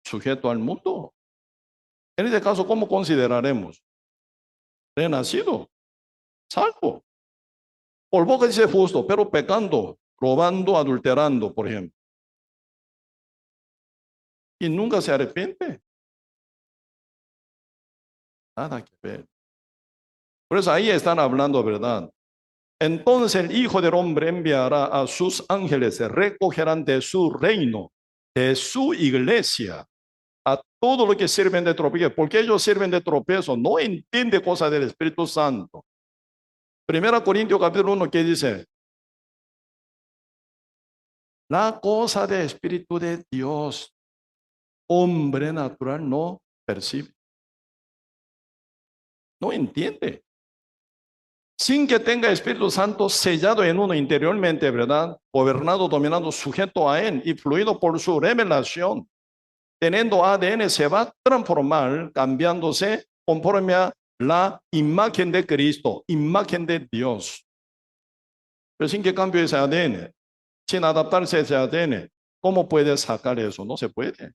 sujeto al mundo. En este caso, ¿cómo consideraremos? Renacido, salvo. Por boca dice justo, pero pecando, robando, adulterando, por ejemplo. Y nunca se arrepiente. Nada que ver. Por eso ahí están hablando verdad. Entonces el Hijo del Hombre enviará a sus ángeles, se recogerán de su reino, de su iglesia, a todos los que sirven de tropiezo, porque ellos sirven de tropiezo, no entienden cosas del Espíritu Santo. Primera Corintios capítulo 1, que dice, la cosa del Espíritu de Dios, hombre natural no percibe, no entiende. Sin que tenga Espíritu Santo sellado en uno interiormente, ¿verdad? Gobernado, dominado, sujeto a Él y fluido por su revelación. Teniendo ADN, se va a transformar, cambiándose conforme a la imagen de Cristo, imagen de Dios. Pero sin que cambie ese ADN, sin adaptarse a ese ADN, ¿cómo puede sacar eso? No se puede.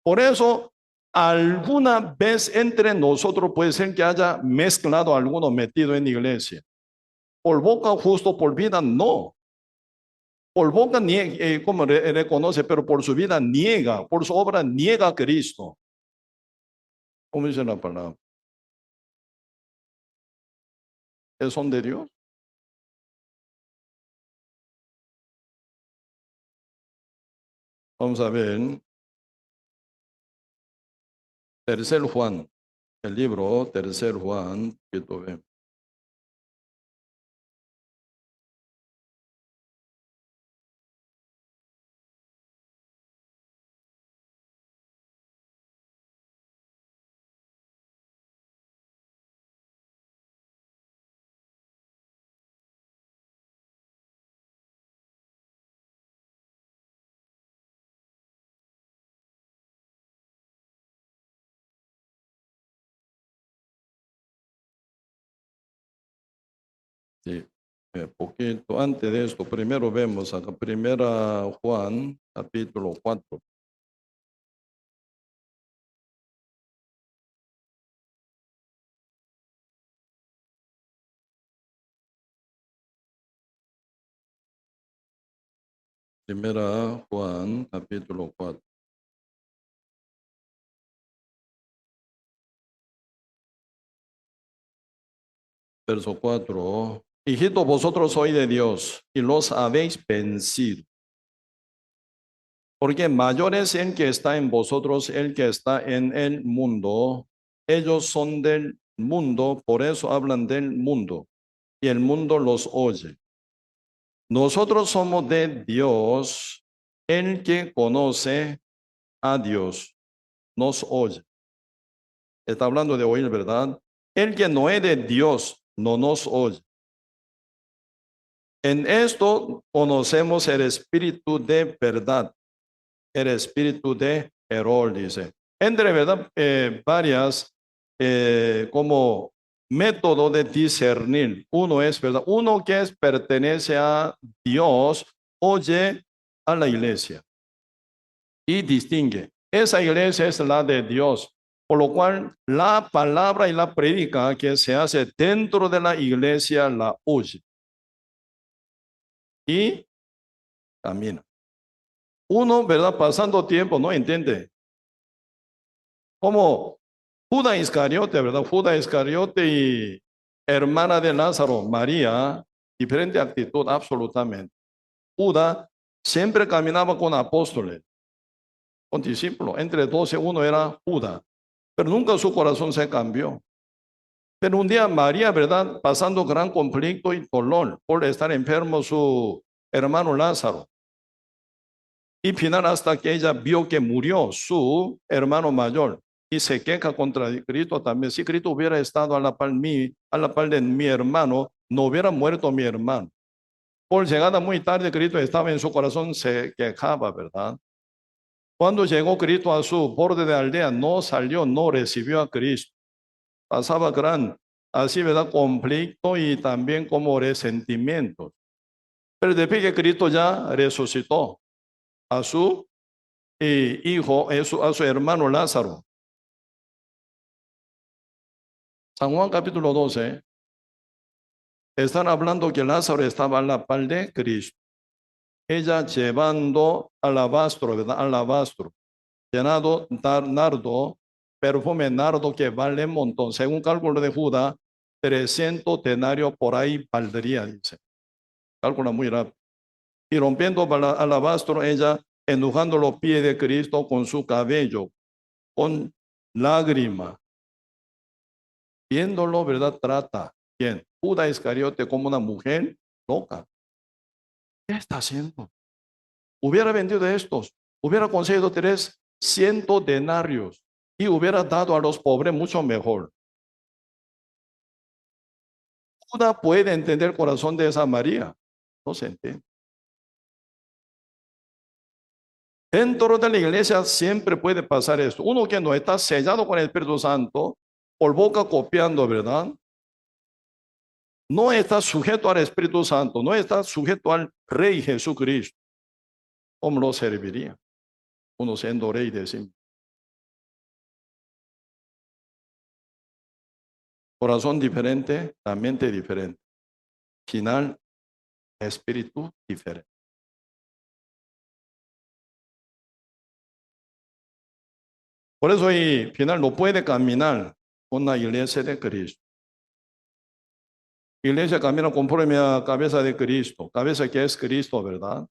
Por eso, alguna vez entre nosotros puede ser que haya mezclado alguno metido en la iglesia. Por boca justo, por vida no. Por boca niega, como reconoce, pero por su vida niega, por su obra niega a Cristo. ¿Cómo dice la palabra? ¿Son de Dios? Vamos a ver. Tercer Juan, el libro Tercer Juan, que tuve. Poquito antes de esto, primero vemos acá, primera Juan, capítulo 4. Primera Juan, capítulo 4, verso 4. Hijitos, vosotros sois de Dios y los habéis vencido. Porque mayor es el que está en vosotros, el que está en el mundo. Ellos son del mundo, por eso hablan del mundo, y el mundo los oye. Nosotros somos de Dios, el que conoce a Dios nos oye. Está hablando de oír, ¿verdad? El que no es de Dios no nos oye. En esto conocemos el espíritu de verdad, el espíritu de error, dice. Entre, ¿verdad? Varias como método de discernir. Uno es, ¿verdad? Uno que es, pertenece a Dios, oye a la iglesia y distingue. Esa iglesia es la de Dios. Por lo cual, la palabra y la prédica que se hace dentro de la iglesia la oye y camina. Uno, ¿verdad? Pasando tiempo, no entiende. Como Judas Iscariote, ¿verdad? Judas Iscariote y hermana de Lázaro, María, diferente actitud absolutamente. Judas siempre caminaba con apóstoles, con discípulos. Entre 12, uno era Judas, pero nunca su corazón se cambió. Pero un día María, ¿verdad? Pasando gran conflicto y dolor por estar enfermo su hermano Lázaro. Y final hasta que ella vio que murió su hermano mayor y se queja contra Cristo también. Si Cristo hubiera estado a la par, a la par de mi hermano, no hubiera muerto mi hermano. Por llegada muy tarde, Cristo estaba en su corazón, se quejaba, ¿verdad? Cuando llegó Cristo a su borde de aldea, no salió, no recibió a Cristo. Pasaba gran, así, ¿verdad? Conflicto y también como resentimientos. Pero después que Cristo ya resucitó a su hijo, a su hermano Lázaro. San Juan capítulo 12, están hablando que Lázaro estaba a la par de Cristo. Ella llevando alabastro, ¿verdad? Alabastro, llenado nardo, perfume nardo que vale un montón. Según cálculo de Judas, 300 denarios por ahí valdría, dice. Cálculo muy rápido. Y rompiendo alabastro, ella enojando los pies de Cristo con su cabello, con lágrima. Viéndolo, ¿verdad? Trata. ¿Quién? Judas Iscariote como una mujer loca. ¿Qué está haciendo? Hubiera vendido estos, hubiera conseguido 300 denarios y hubiera dado a los pobres mucho mejor. Judas puede entender el corazón de esa María. No se entiende. Dentro de la iglesia siempre puede pasar esto. Uno que no está sellado con el Espíritu Santo, por boca copiando, ¿verdad? No está sujeto al Espíritu Santo, no está sujeto al Rey Jesucristo. ¿Cómo lo serviría? Uno siendo rey de sí. Corazón diferente, la mente diferente. Final, espíritu diferente. Por eso, y final, no puede caminar con la iglesia de Cristo. Iglesia camina conforme a la cabeza de Cristo, cabeza que es Cristo, ¿verdad?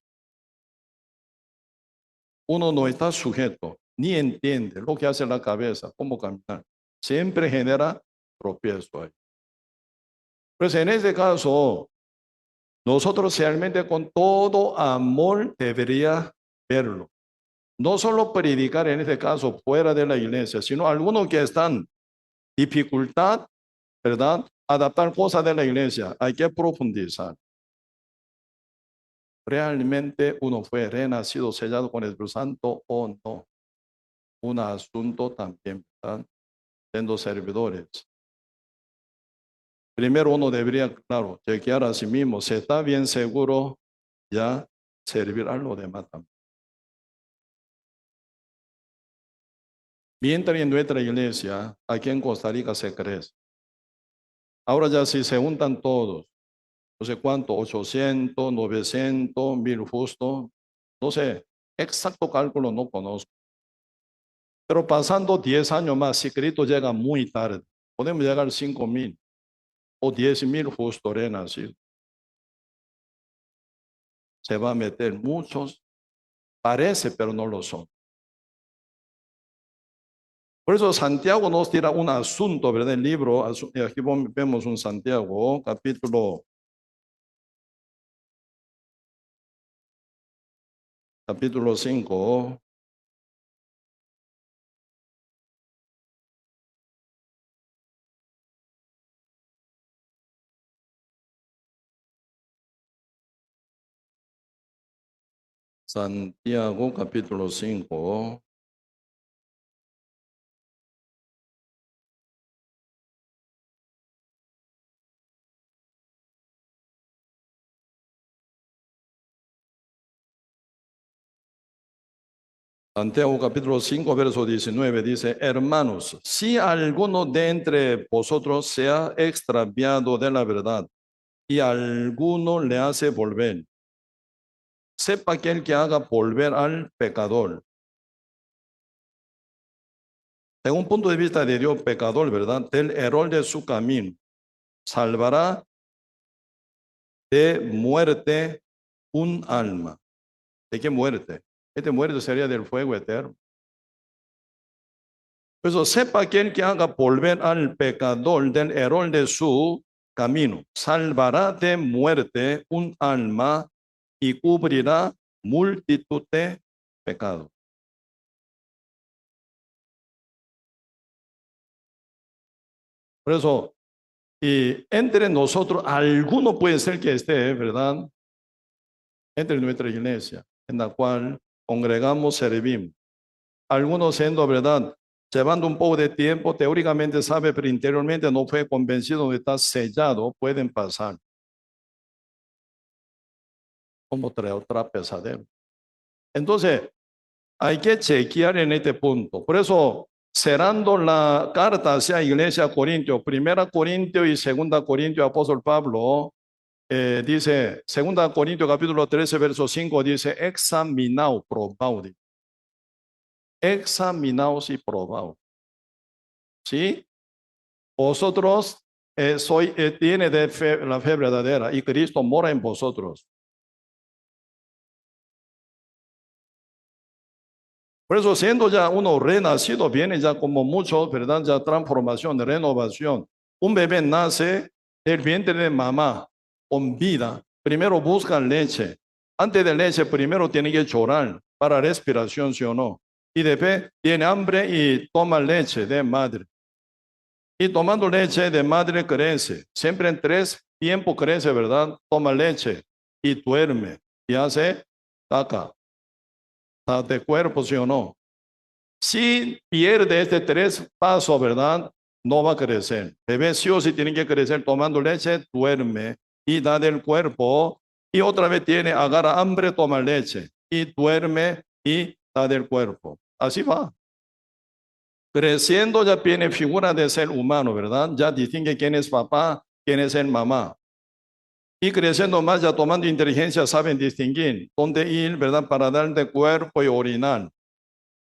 Uno no está sujeto, ni entiende lo que hace la cabeza, cómo caminar. Siempre genera tropiezo ahí. Pues en este caso, nosotros realmente con todo amor debería verlo. No solo predicar en este caso fuera de la iglesia, sino algunos que están dificultad, ¿verdad? Adaptar cosas de la iglesia. Hay que profundizar. ¿Realmente uno fue renacido, sellado con el Espíritu Santo o no? Un asunto también, ¿verdad? Siendo servidores. Primero uno debería, claro, chequear a sí mismo. Si está bien seguro, ya servir a los demás también. Mientras en nuestra iglesia, aquí en Costa Rica se crece. Ahora ya si se juntan todos, no sé cuánto, 800, 900, 1000 justo, no sé, exacto cálculo no conozco. Pero pasando 10 años más, si Cristo llega muy tarde, podemos llegar a 5000 o 10,000 justo renacidos. Se va a meter muchos, parece, pero no lo son. Por eso Santiago nos tira un asunto, ¿verdad? El libro, aquí vemos un Santiago, capítulo 5. Santiago, capítulo 5. Santiago capítulo 5, verso 19 dice, hermanos, si alguno de entre vosotros se ha extraviado de la verdad y alguno le hace volver, sepa que el que haga volver al pecador, según un punto de vista de Dios, pecador, ¿verdad? Del error de su camino, salvará de muerte un alma. ¿De qué muerte? Este muerte sería del fuego eterno. Por eso sepa aquel que haga volver al pecador del error de su camino, salvará de muerte un alma y cubrirá multitud de pecados. Por eso, y entre nosotros, alguno puede ser que esté, ¿verdad? Entre nuestra iglesia, en la cual congregamos, servimos. Algunos siendo, ¿verdad? Llevando un poco de tiempo, teóricamente sabe, pero interiormente no fue convencido de estar sellado, pueden pasar. Como otra pesadez. Entonces, hay que chequear en este punto. Por eso, cerrando la carta hacia Iglesia Corintios, Primera Corintios y Segunda Corintios, apóstol Pablo, dice, Segunda Corintios capítulo 13, verso 5, dice, examinaos, probaos. Examinaos y probaos. ¿Sí? Vosotros tiene de fe, la fe verdadera y Cristo mora en vosotros. Por eso, siendo ya uno renacido, viene ya como mucho, ¿verdad? Ya transformación, renovación. Un bebé nace del vientre de mamá con vida. Primero busca leche. Antes de leche, primero tiene que llorar para respiración, ¿sí o no? Y después tiene hambre y toma leche de madre. Y tomando leche de madre crece. Siempre en 3 tiempos crece, ¿verdad? Toma leche y duerme y hace caca. De cuerpo, ¿sí o no? Si pierde este 3 pasos, ¿verdad? No va a crecer. Bebé sí o sí tiene que crecer tomando leche, duerme y da del cuerpo. Y otra vez agarra hambre, toma leche y duerme y da del cuerpo. Así va. Creciendo ya tiene figura de ser humano, ¿verdad? Ya distingue quién es papá, quién es el mamá. Y creciendo más, ya tomando inteligencia, saben distinguir dónde ir, ¿verdad? Para dar de cuerpo y orinar.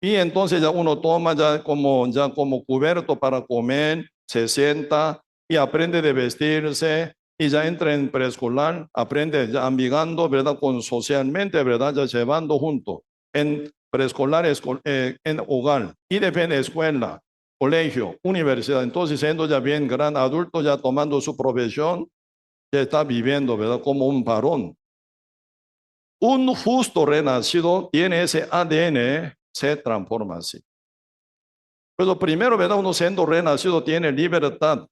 Y entonces ya uno toma ya como cubierto para comer, se sienta y aprende de vestirse y ya entra en preescolar, aprende ya amigando, ¿verdad? Con socialmente, ¿verdad? Ya llevando junto en preescolar, en hogar y depende de escuela, colegio, universidad. Entonces siendo ya bien gran adulto, ya tomando su profesión, ya está viviendo, ¿verdad? Como un varón. Un justo renacido tiene ese ADN, se transforma así. Pues lo primero, ¿verdad? Uno siendo renacido tiene libertad,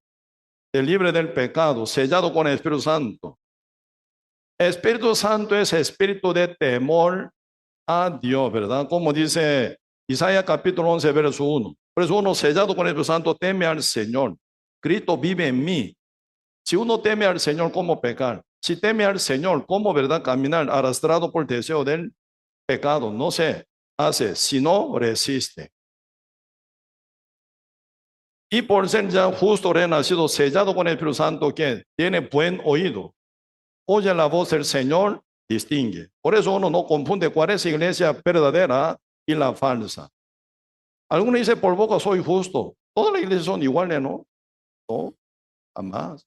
es libre del pecado, sellado con el Espíritu Santo. Espíritu Santo es espíritu de temor a Dios, ¿verdad? Como dice Isaías capítulo 11, verso 1. Por eso uno sellado con el Espíritu Santo teme al Señor. Cristo vive en mí. Si uno teme al Señor, ¿cómo pecar? Si teme al Señor, ¿cómo, verdad, caminar arrastrado por el deseo del pecado? No se hace, sino resiste. Y por ser ya justo, renacido, sellado con el Espíritu Santo, que tiene buen oído, oye la voz del Señor, distingue. Por eso uno no confunde cuál es la iglesia verdadera y la falsa. Algunos dicen, por boca soy justo. Todas las iglesias son iguales, ¿no? No, jamás.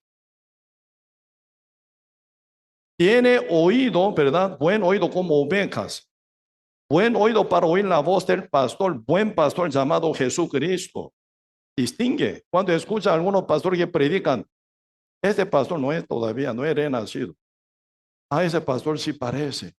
Tiene oído, ¿verdad? Buen oído como ovejas. Buen oído para oír la voz del pastor, buen pastor llamado Jesucristo. Distingue. Cuando escucha a algunos pastores que predican, este pastor no es todavía, no es renacido. A ese pastor sí parece.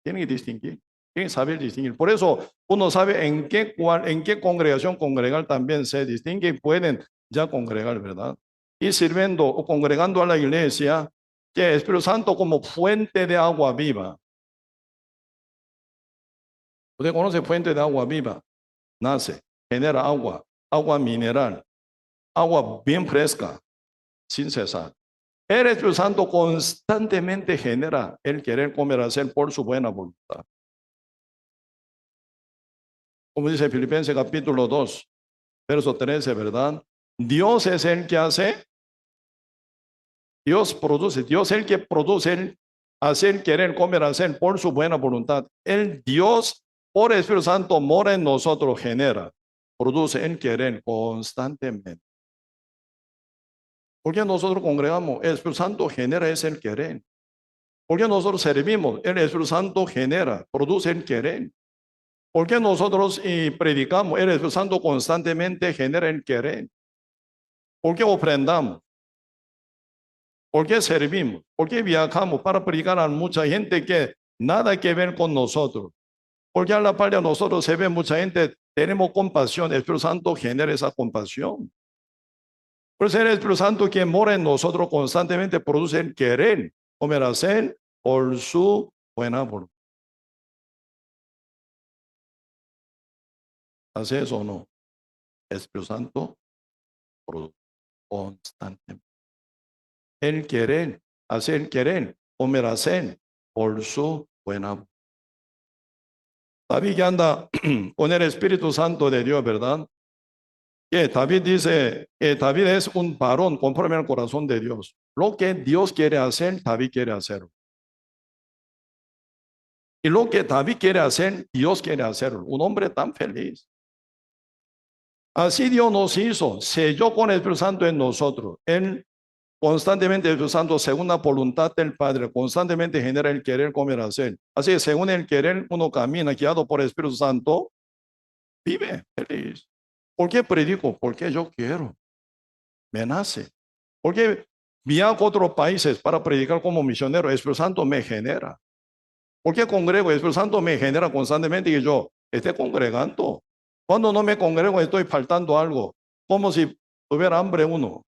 Tienen que distinguir. Tienen que saber distinguir. Por eso uno sabe en qué congregación congregar también se distingue y pueden ya congregar, ¿verdad? Y sirviendo o congregando a la iglesia, que el Espíritu Santo como fuente de agua viva. Usted conoce fuente de agua viva. Nace, genera agua, agua mineral, agua bien fresca, sin cesar. El Espíritu Santo constantemente genera el querer comer hacer por su buena voluntad. Como dice Filipenses capítulo 2, verso 13, ¿verdad? Dios es el que hace, Dios produce, Dios es el que produce, el hacer, querer, comer, hacer por su buena voluntad. El Dios, por el Espíritu Santo, mora en nosotros, genera, produce el querer constantemente. ¿Por qué nosotros congregamos? El Espíritu Santo genera es el querer. ¿Por qué nosotros servimos? El Espíritu Santo genera, produce el querer. ¿Por qué nosotros predicamos? El Espíritu Santo constantemente genera el querer. ¿Por qué ofrendamos? ¿Por qué servimos? ¿Por qué viajamos? Para predicar a mucha gente que nada que ver con nosotros. Porque a la par de nosotros se ve mucha gente, tenemos compasión. El Espíritu Santo genera esa compasión. Por eso el Espíritu Santo que mora en nosotros constantemente produce el querer, comer, hacer por su buena voluntad. ¿Hace eso o no? El Espíritu Santo produce constantemente. El querer, hacer querer, comer, hacer por su buena voluntad. David que anda con el Espíritu Santo de Dios, ¿verdad? Que David dice que David es un varón conforme al corazón de Dios. Lo que Dios quiere hacer, David quiere hacerlo. Y lo que David quiere hacer, Dios quiere hacerlo. Un hombre tan feliz. Así Dios nos hizo, selló con el Espíritu Santo en nosotros. Él constantemente, el Espíritu Santo, según la voluntad del Padre, constantemente genera el querer, comer, hacer. Así que según el querer, uno camina guiado por el Espíritu Santo, vive feliz. ¿Por qué predico? Porque yo quiero. Me nace. Porque viajo a otros países para predicar como misionero. El Espíritu Santo me genera. ¿Por qué congrego? El Espíritu Santo me genera constantemente y yo esté congregando. Cuando no me congrego estoy faltando algo. Como si tuviera hambre uno.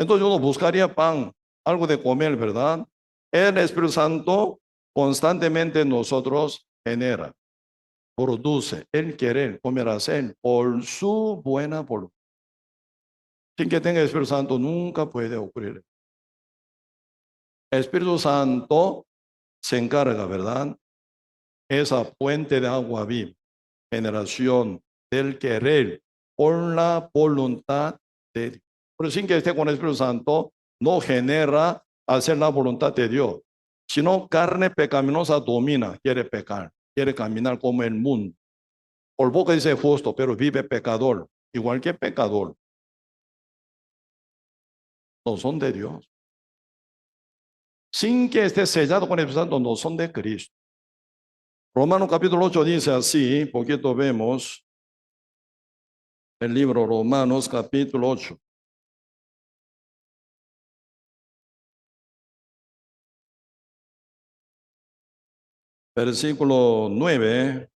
Entonces uno buscaría pan, algo de comer, ¿verdad? El Espíritu Santo constantemente nosotros genera, produce el querer, comer, hacer por su buena voluntad. Sin que tenga el Espíritu Santo nunca puede ocurrir. El Espíritu Santo se encarga, ¿verdad? Esa fuente de agua viva, generación del querer por la voluntad de Dios. Pero sin que esté con el Espíritu Santo, no genera hacer la voluntad de Dios, sino carne pecaminosa domina, quiere pecar, quiere caminar como el mundo. Por boca dice justo, pero vive pecador, igual que pecador. No son de Dios. Sin que esté sellado con el Espíritu Santo, no son de Cristo. Romanos capítulo 8 dice así, poquito vemos el libro Romanos capítulo 8. Versículo 9.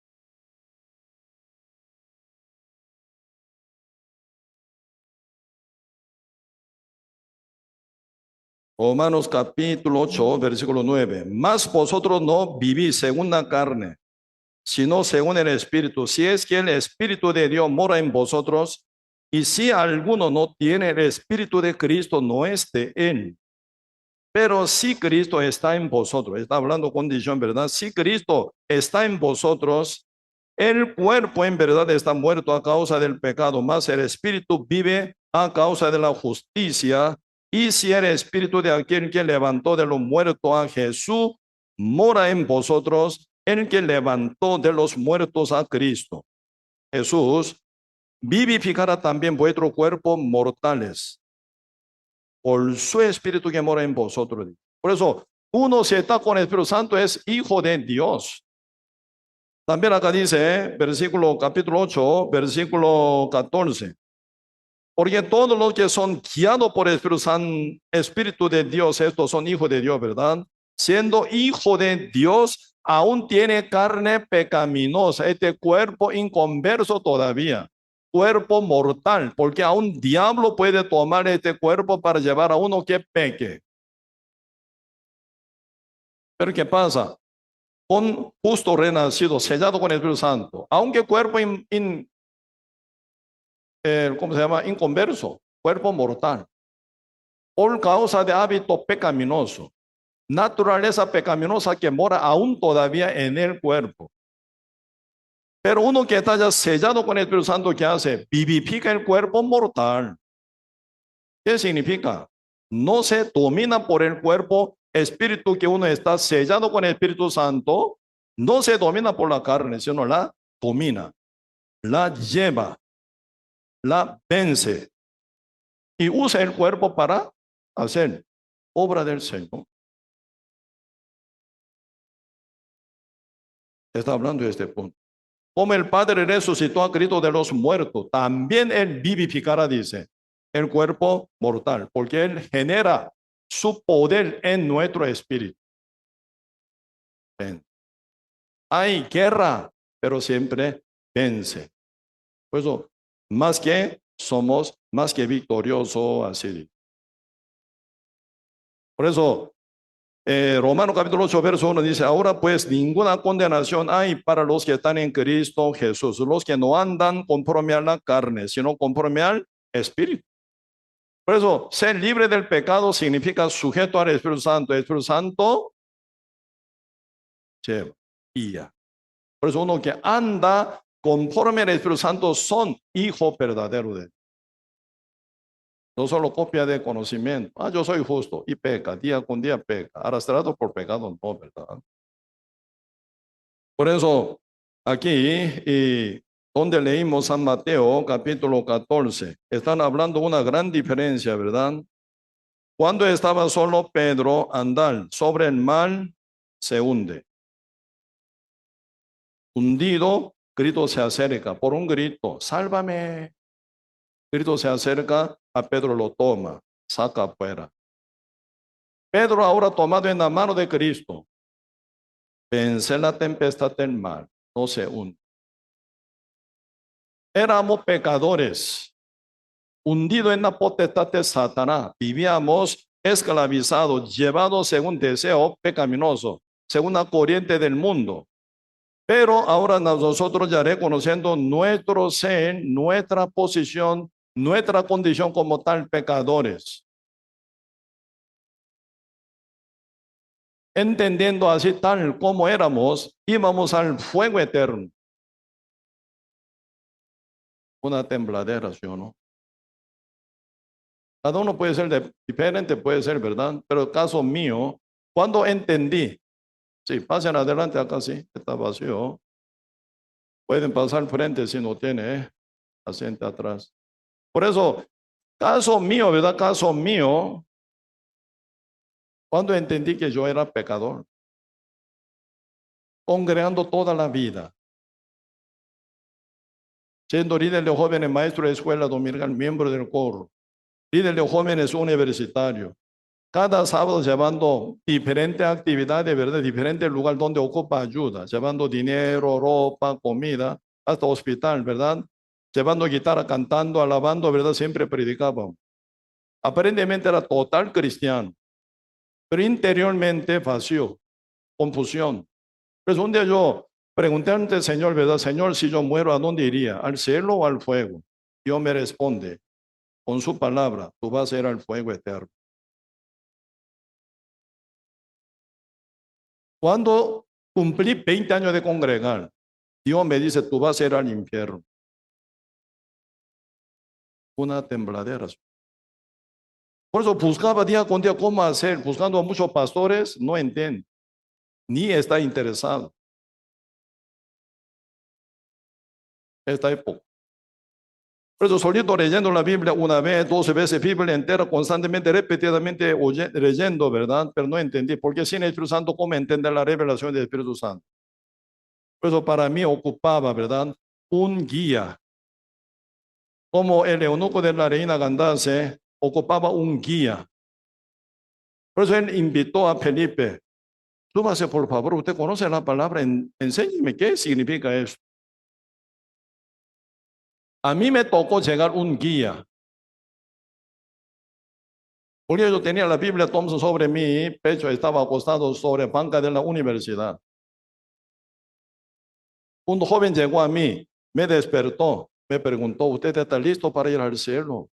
Romanos capítulo 8, versículo 9. Mas vosotros no vivís según la carne, sino según el Espíritu. Si es que el Espíritu de Dios mora en vosotros, Y si alguno no tiene el Espíritu de Cristo, no es de él. Pero si Cristo está en vosotros, está hablando condición, ¿verdad? Si Cristo está en vosotros, el cuerpo en verdad está muerto a causa del pecado, mas el Espíritu vive a causa de la justicia. Y si el Espíritu de aquel que levantó de los muertos a Jesús mora en vosotros, el que levantó de los muertos a Cristo, Jesús, vivificará también vuestros cuerpos mortales por su Espíritu que mora en vosotros. Por eso, uno si está con el Espíritu Santo es hijo de Dios. También acá dice, versículo capítulo 8, versículo 14. Porque todos los que son guiados por el Espíritu de Dios, estos son hijos de Dios, ¿verdad? Siendo hijo de Dios, aún tiene carne pecaminosa, este cuerpo inconverso todavía, cuerpo mortal, porque aún diablo puede tomar este cuerpo para llevar a uno que peque. Pero ¿qué pasa? Con justo renacido, sellado con el Espíritu Santo, aunque cuerpo ¿cómo se llama? Inconverso, cuerpo mortal, por causa de hábito pecaminoso, naturaleza pecaminosa que mora aún todavía en el cuerpo. Pero uno que está ya sellado con el Espíritu Santo, ¿qué hace? Vivifica el cuerpo mortal. ¿Qué significa? No se domina por el cuerpo espíritu que uno está sellado con el Espíritu Santo, no se domina por la carne, sino la domina, la lleva, la vence y usa el cuerpo para hacer obra del Señor. Está hablando de este punto. Como el Padre resucitó a Cristo de los muertos, también Él vivificará, dice, el cuerpo mortal, porque Él genera su poder en nuestro espíritu. Ven. Hay guerra, pero siempre vence. Por eso, más que somos, más que victoriosos, así. Por eso, Romanos capítulo 8, verso 1 dice, ahora pues ninguna condenación hay para los que están en Cristo Jesús, los que no andan conforme a la carne, sino conforme al Espíritu. Por eso, ser libre del pecado significa sujeto al Espíritu Santo. El Espíritu Santo lleva, guía. Por eso uno que anda conforme al Espíritu Santo son hijos verdaderos de Él. No solo copia de conocimiento. Ah, yo soy justo y peca, día con día peca. Arrastrado por pecado, no, ¿verdad? Por eso, aquí, y donde leímos San Mateo, capítulo 14, están hablando una gran diferencia, ¿verdad? Cuando estaba solo Pedro, andar sobre el mar, se hunde. Hundido, Cristo se acerca, por un grito, sálvame. Cristo se acerca, a Pedro lo toma, saca afuera. Pedro ahora tomado en la mano de Cristo, vence la tempestad del mar, no se hunde. Éramos pecadores, hundidos en la potestad de Satanás, vivíamos esclavizados, llevados según deseo pecaminoso, según la corriente del mundo. Pero ahora nosotros ya reconociendo nuestro ser, nuestra posición, nuestra condición como tal pecadores. Entendiendo así tal como éramos, íbamos al fuego eterno. Una tembladera, ¿sí o no? Cada uno puede ser diferente, puede ser, ¿verdad? Pero el caso mío, cuando entendí, sí, pasen adelante acá, sí, está vacío. Pueden pasar al frente si no tiene asiento atrás. Por eso, caso mío, ¿verdad? Caso mío, cuando entendí que yo era pecador, congregando toda la vida, siendo líder de jóvenes, maestro de escuela dominical, miembro del coro, líder de jóvenes universitarios, cada sábado llevando diferentes actividades, ¿verdad? Diferentes lugares donde ocupa ayuda, llevando dinero, ropa, comida, hasta hospital, ¿verdad? Llevando guitarra, cantando, alabando, ¿verdad? Siempre predicaba. Aparentemente era total cristiano, pero interiormente vacío, confusión. Pues un día yo pregunté ante el Señor, ¿verdad? Señor, si yo muero, ¿a dónde iría? ¿Al cielo o al fuego? Dios me responde con su palabra, tú vas a ir al fuego eterno. Cuando cumplí 20 años de congregar, Dios me dice, tú vas a ir al infierno. Una tembladera. Por eso buscaba día con día cómo hacer, buscando a muchos pastores, no entiende, ni está interesado. Esta época. Por eso solito leyendo la Biblia una vez, 12 veces, Biblia entera, constantemente, repetidamente leyendo, ¿verdad? Pero no entendí, porque sin el Espíritu Santo, ¿cómo entender la revelación del Espíritu Santo? Por eso para mí ocupaba, ¿verdad? Un guía. Como el eunuco de la reina Candace ocupaba un guía. Por eso él invitó a Felipe, súbase por favor, usted conoce la palabra, enséñeme qué significa eso. A mí me tocó llegar un guía. Porque yo tenía la Biblia Thompson sobre mi pecho, estaba acostado sobre banca de la universidad. Un joven llegó a mí, me despertó, me preguntó, ¿usted está listo para ir al cielo?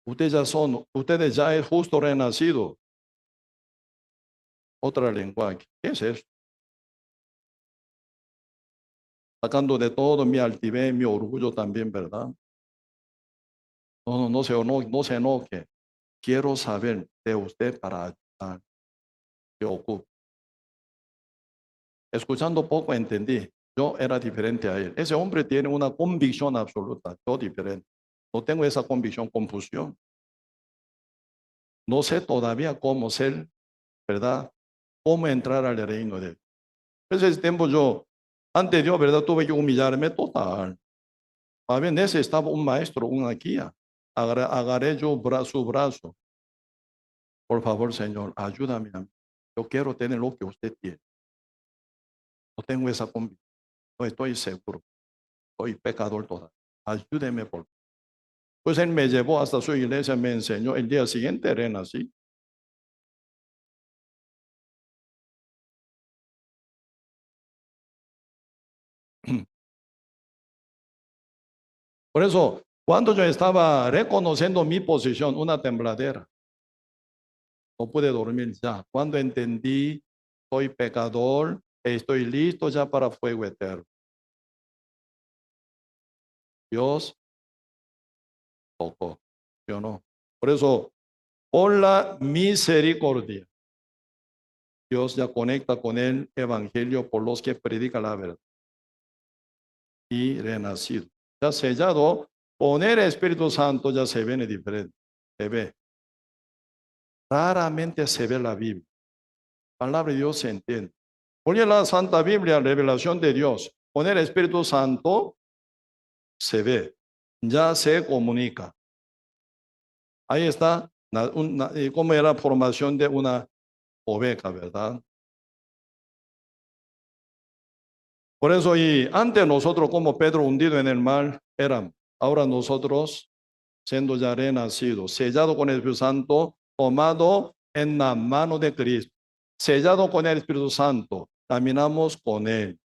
Ustedes ya es justo renacido. Otra lenguaje. ¿Qué es eso? Sacando de todo mi altivez, mi orgullo también, ¿verdad? No se enoje. Quiero saber de usted para ayudar. Se ocupa. Escuchando poco entendí. Yo era diferente a él. Ese hombre tiene una convicción absoluta. Yo diferente. No tengo esa convicción, confusión. No sé todavía cómo ser, ¿verdad? Cómo entrar al reino de Dios. Ese tiempo yo, ante Dios, ¿verdad? Tuve que humillarme total. A ver, necesitaba un maestro, una guía. Agarré yo su brazo. Por favor, Señor, ayúdame a mí. Yo quiero tener lo que usted tiene. No tengo esa convicción. No estoy seguro. Soy pecador todavía. Ayúdeme, por favor. Pues él me llevó hasta su iglesia, me enseñó. El día siguiente renací. Por eso, cuando yo estaba reconociendo mi posición, una tembladera, no pude dormir ya. Cuando entendí, soy pecador, estoy listo ya para fuego eterno. Dios tocó, yo no. Por eso, por la misericordia, Dios ya conecta con el evangelio por los que predican la verdad. Y renacido. Ya sellado, con el Espíritu Santo ya se ve diferente. Se ve. Raramente se ve la Biblia. La palabra de Dios se entiende. Porque la Santa Biblia, revelación de Dios, con el Espíritu Santo se ve. Ya se comunica. Ahí está cómo era la formación de una oveja, ¿verdad? Por eso, y antes nosotros como Pedro hundido en el mar, éramos. Ahora nosotros, siendo ya renacidos, sellado con el Espíritu Santo, tomado en la mano de Cristo, sellado con el Espíritu Santo, caminamos con Él.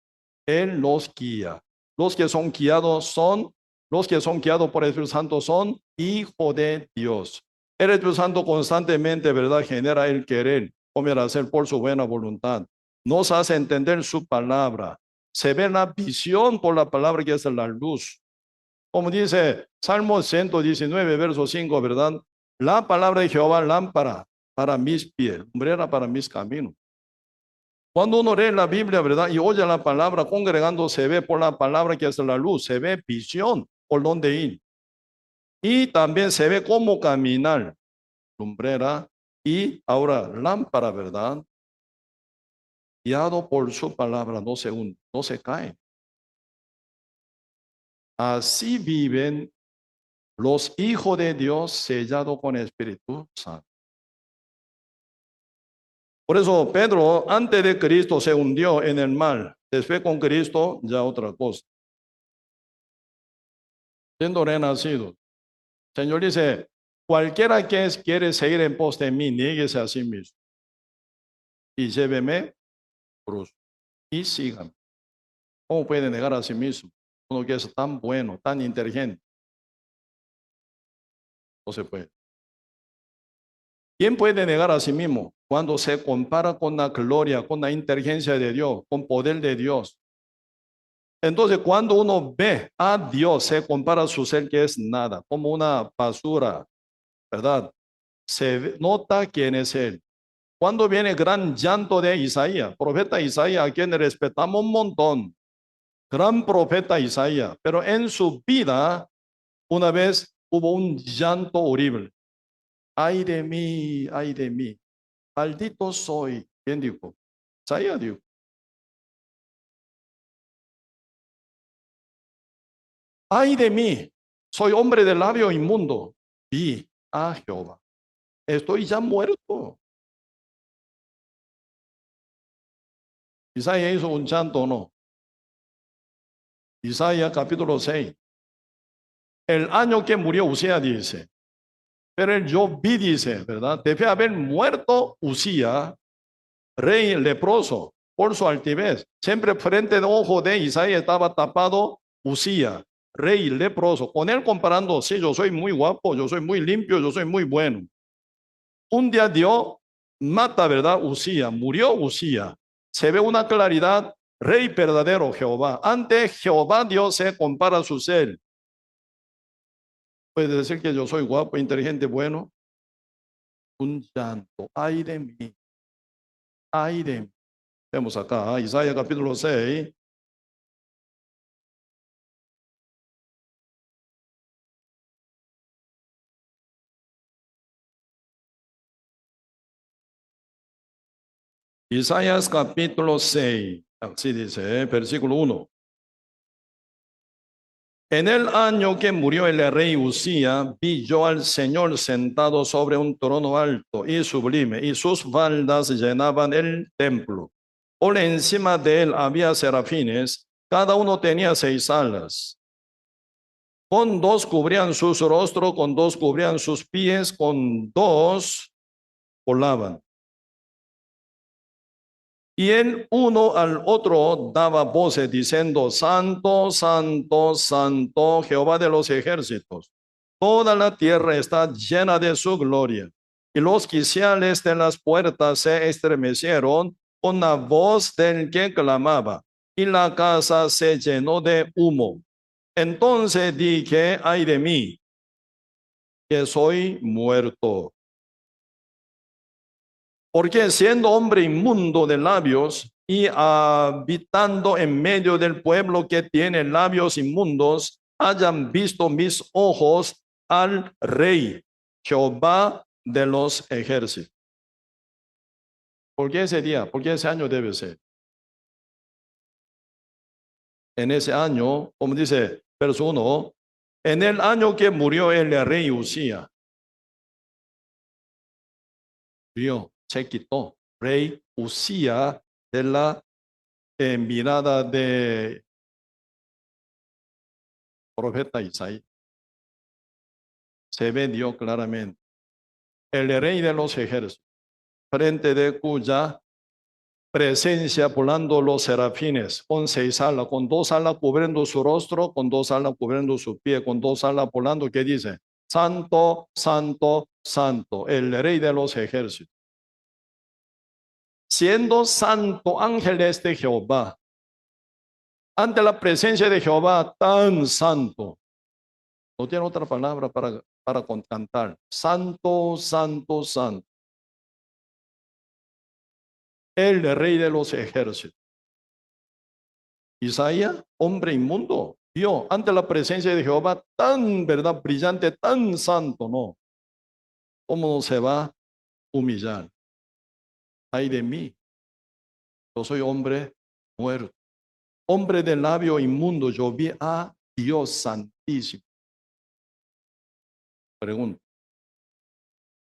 Él nos guía. Los que son guiados por el Espíritu Santo son hijos de Dios. El Espíritu Santo constantemente, ¿verdad?, genera el querer, como el hacer por su buena voluntad. Nos hace entender su palabra. Se ve la visión por la palabra que es la luz. Como dice Salmo 119, verso 5, ¿verdad? La palabra de Jehová, lámpara para mis pies, lumbrera para mis caminos. Cuando uno lee la Biblia, ¿verdad? Y oye la palabra, congregando, se ve por la palabra que es la luz, se ve visión por dónde ir. Y también se ve cómo caminar, lumbrera y ahora lámpara, ¿verdad? Guiado por su palabra, no se hunde, no se cae. Así viven los hijos de Dios sellados con el Espíritu Santo. Por eso Pedro, antes de Cristo, se hundió en el mar. Después con Cristo, ya otra cosa. Siendo renacido. El Señor dice, cualquiera que quiere seguir en pos de mí, niéguese a sí mismo. Y lléveme cruz. Y sígame. ¿Cómo puede negar a sí mismo? Uno que es tan bueno, tan inteligente. No se puede. ¿Quién puede negar a sí mismo cuando se compara con la gloria, con la inteligencia de Dios, con poder de Dios? Entonces, cuando uno ve a Dios, se compara a su ser que es nada, como una basura, ¿verdad? Nota quién es Él. Cuando viene el gran llanto de Isaías, profeta Isaías, a quien respetamos un montón, gran profeta Isaías, pero en su vida, una vez hubo un llanto horrible. Ay de mí, maldito soy. ¿Quién dijo? Isaías dijo. Ay de mí, soy hombre de labio inmundo. Vi a Jehová. Estoy ya muerto. Isaías hizo un llanto, ¿no? Isaías capítulo 6. El año que murió Usías dice, pero el yo vi dice, ¿verdad? Debe haber muerto Usías, rey leproso, por su altivez. Siempre frente de ojo de Isaías estaba tapado Usías, rey leproso. Con él comparando, sí, yo soy muy guapo, yo soy muy limpio, yo soy muy bueno. Un día Dios mata, ¿verdad? Usías, murió Usías. Se ve una claridad, rey verdadero Jehová. Ante Jehová Dios se compara a su ser. Puede decir que yo soy guapo, inteligente, bueno. Un llanto, ay de mí, ay de mí. Vemos acá, Isaías capítulo 6. Isaías capítulo 6, así dice, versículo 1. En el año que murió el rey Usía, vi yo al Señor sentado sobre un trono alto y sublime, y sus faldas llenaban el templo. Por encima de él había serafines, cada uno tenía 6 alas. Con dos cubrían sus rostros, con dos cubrían sus pies, con dos volaban. Y el uno al otro daba voces diciendo, Santo, Santo, Santo, Jehová de los ejércitos. Toda la tierra está llena de su gloria. Y los quiciales de las puertas se estremecieron con la voz del que clamaba, y la casa se llenó de humo. Entonces dije, ay de mí, que soy muerto. Porque siendo hombre inmundo de labios y habitando en medio del pueblo que tiene labios inmundos, hayan visto mis ojos al Rey, Jehová de los ejércitos. ¿Por qué ese día? ¿Por qué ese año debe ser? En ese año, como dice verso 1, en el año que murió el rey Usía, Dios se quitó, rey Usía, de la mirada de profeta Isaías. Se ve Dios claramente. El rey de los ejércitos, frente de cuya presencia volando los serafines, con 6 alas, con 2 alas cubriendo su rostro, con 2 alas cubriendo su pie, con 2 alas volando, que dice, Santo, Santo, Santo, el rey de los ejércitos. Siendo santo ángeles de Jehová, ante la presencia de Jehová tan santo, no tiene otra palabra para cantar, Santo, Santo, Santo, el rey de los ejércitos. Isaías, hombre inmundo, vio ante la presencia de Jehová tan, verdad, brillante, tan santo, ¿no? ¿Cómo no se va a humillar? Ay de mí, yo soy hombre muerto, hombre de labio inmundo, yo vi a Dios santísimo. Pregunto,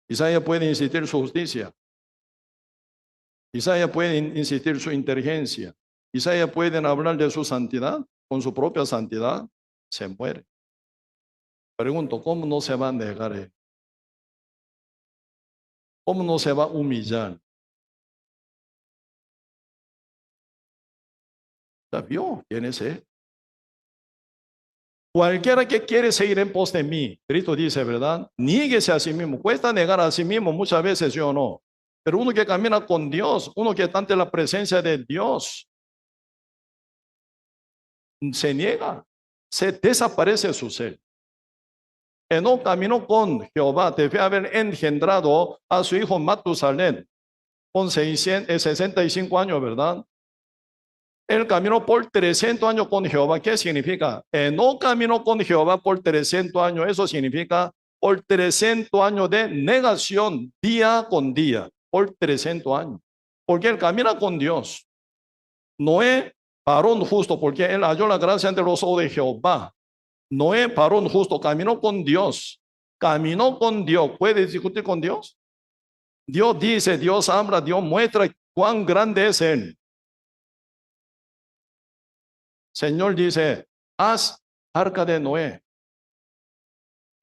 Isaías puede insistir su justicia, Isaías puede insistir su inteligencia, Isaías puede hablar de su santidad, con su propia santidad, se muere. Pregunto, ¿cómo no se va a negar él? ¿Cómo no se va a humillar? Ya vio quién es él. Cualquiera que quiere seguir en pos de mí, Cristo dice, ¿verdad? Niéguese a sí mismo. Cuesta negar a sí mismo muchas veces, ¿sí o no? Pero uno que camina con Dios, uno que está ante la presencia de Dios, se niega, se desaparece su ser. Enoc caminó con Jehová, debe haber engendrado a su hijo Matusalén con 65 años, ¿verdad? Él caminó por 300 años con Jehová. ¿Qué significa? No caminó con Jehová por 300 años. Eso significa por 300 años de negación, día con día, por 300 años. Porque él camina con Dios. Noé, varón justo, porque él halló la gracia ante los ojos de Jehová. Noé, varón justo, caminó con Dios. Caminó con Dios. ¿Puede discutir con Dios? Dios dice, Dios habla, Dios muestra cuán grande es él. Señor dice, haz arca de Noé,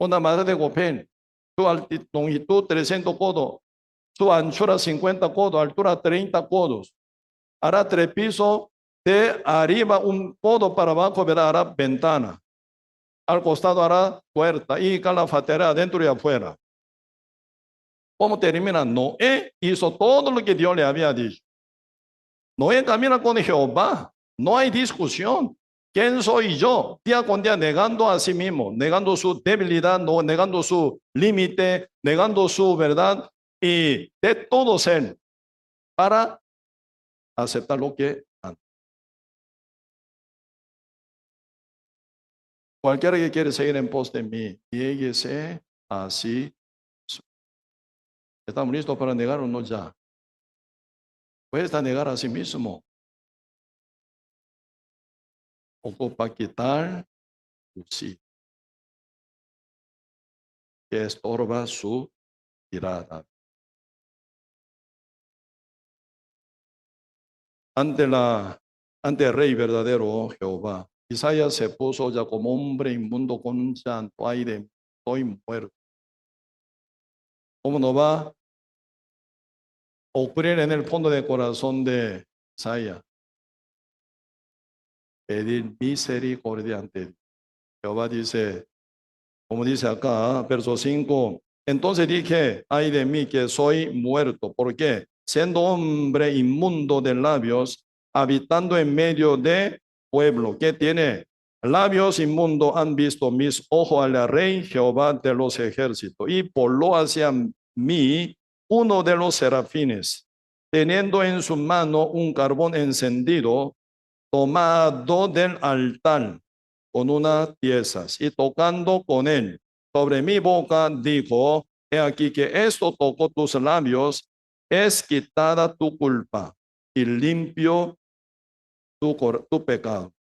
una madera de gopel, su longitud 300 codos, su anchura 50 codos, altura 30 codos. Hará 3 pisos, de arriba un codo para abajo, verá, hará ventana. Al costado hará puerta y calafatera adentro y afuera. ¿Cómo termina? Noé hizo todo lo que Dios le había dicho. Noé camina con Jehová. No hay discusión. ¿Quién soy yo? Día con día negando a sí mismo, negando su debilidad, no, negando su límite, negando su verdad y de todo ser para aceptar lo que anda. Cualquiera que quiere seguir en pos de mí, lléguese así. ¿Estamos listos para negar o no ya? Puede negar a sí mismo. Ocupa quitar sí, que estorba su tirada. Ante el rey verdadero Jehová, Isaías se puso ya como hombre inmundo con un llanto, ay de mí, estoy muerto. ¿Cómo no va a ocurrir en el fondo del corazón de Isaías? Pedir misericordia ante Dios. Jehová dice, como dice acá, verso 5, entonces dije, ay de mí que soy muerto. ¿Por qué? Siendo hombre inmundo de labios, habitando en medio de pueblo que tiene labios inmundos, han visto mis ojos al rey Jehová de los ejércitos, y voló hacia mí uno de los serafines, teniendo en su mano un carbón encendido, tomado del altar con unas piezas, y tocando con él sobre mi boca, dijo, he aquí que esto tocó tus labios, es quitada tu culpa y limpio tu pecado.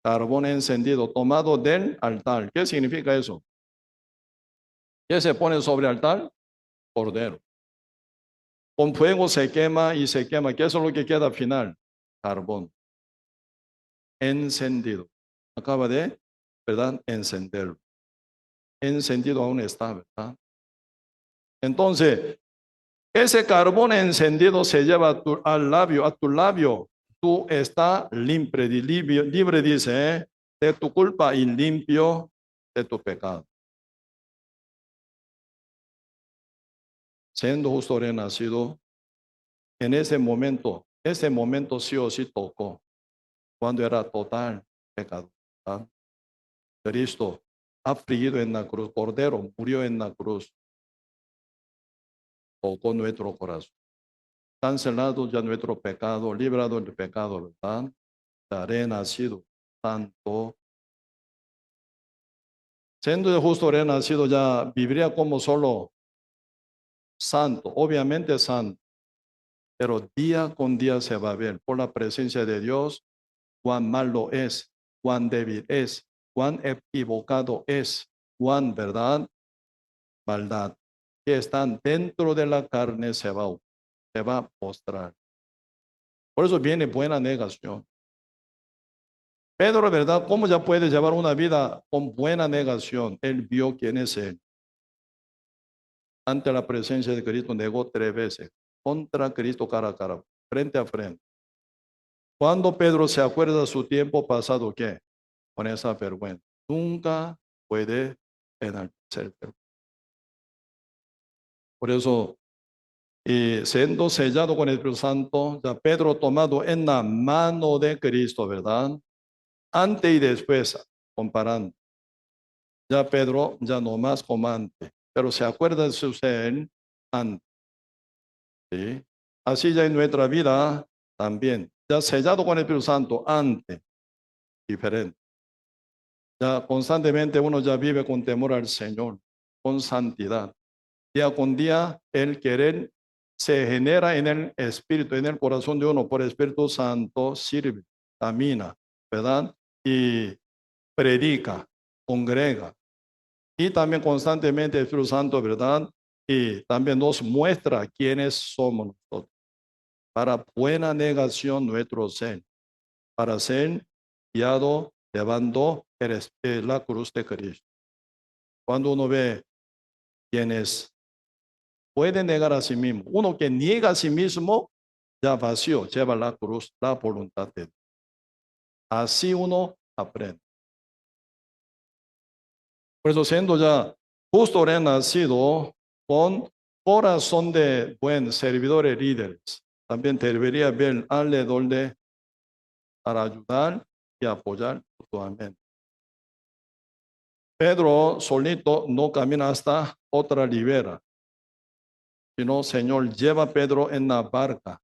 Carbón encendido, tomado del altar. ¿Qué significa eso? ¿Qué se pone sobre el altar? Cordero. Con fuego se quema y se quema. ¿Qué es lo que queda al final? Carbón encendido. Acaba de, ¿verdad? Encenderlo. Encendido aún está, ¿verdad? Entonces, ese carbón encendido se lleva al labio, a tu labio. Tú estás libre dice, de tu culpa y limpio de tu pecado. Siendo justo renacido, en ese momento sí o sí tocó, cuando era total pecado. ¿Verdad? Cristo, afligido en la cruz, Cordero, murió en la cruz, tocó nuestro corazón. Cancelado ya nuestro pecado, librado del pecado, ¿verdad? Renacido, santo. Siendo de justo renacido ya viviría como solo santo, obviamente santo, pero día con día se va a ver por la presencia de Dios cuán malo es, cuán débil es, cuán equivocado es, cuán verdad, maldad, que están dentro de la carne se va a postrar. Por eso viene buena negación. Pedro, ¿verdad? ¿Cómo ya puede llevar una vida con buena negación? Él vio quién es él. Ante la presencia de Cristo negó 3 veces. Contra Cristo cara a cara, frente a frente. Cuando Pedro se acuerda de su tiempo pasado, ¿qué? con esa vergüenza. Nunca puede enaltecer. Por eso, siendo sellado con el Espíritu Santo, ya Pedro tomado en la mano de Cristo, ¿verdad? Antes y después, comparando. Ya Pedro, ya no más como antes, pero se acuerda de su ser antes. ¿Sí? Así ya en nuestra vida también, ya sellado con el Espíritu Santo antes, diferente. Ya constantemente uno ya vive con temor al Señor, con santidad. Día con día el querer se genera en el espíritu, en el corazón de uno, por el Espíritu Santo, sirve, camina, ¿verdad? Y predica, congrega. Y también constantemente el Espíritu Santo, ¿verdad? Y también nos muestra quiénes somos nosotros. Para buena negación nuestro ser, para ser guiado llevando la cruz de Cristo. Cuando uno ve quienes pueden negar a sí mismo, uno que niega a sí mismo, ya vacío, lleva la cruz, la voluntad de Dios. Así uno aprende. Por eso siendo ya justo renacido con corazón de buen servidor y líderes, también debería ver alrededor de para ayudar y apoyar mutuamente. Pedro solito no camina hasta otra ribera, sino Señor lleva a Pedro en la barca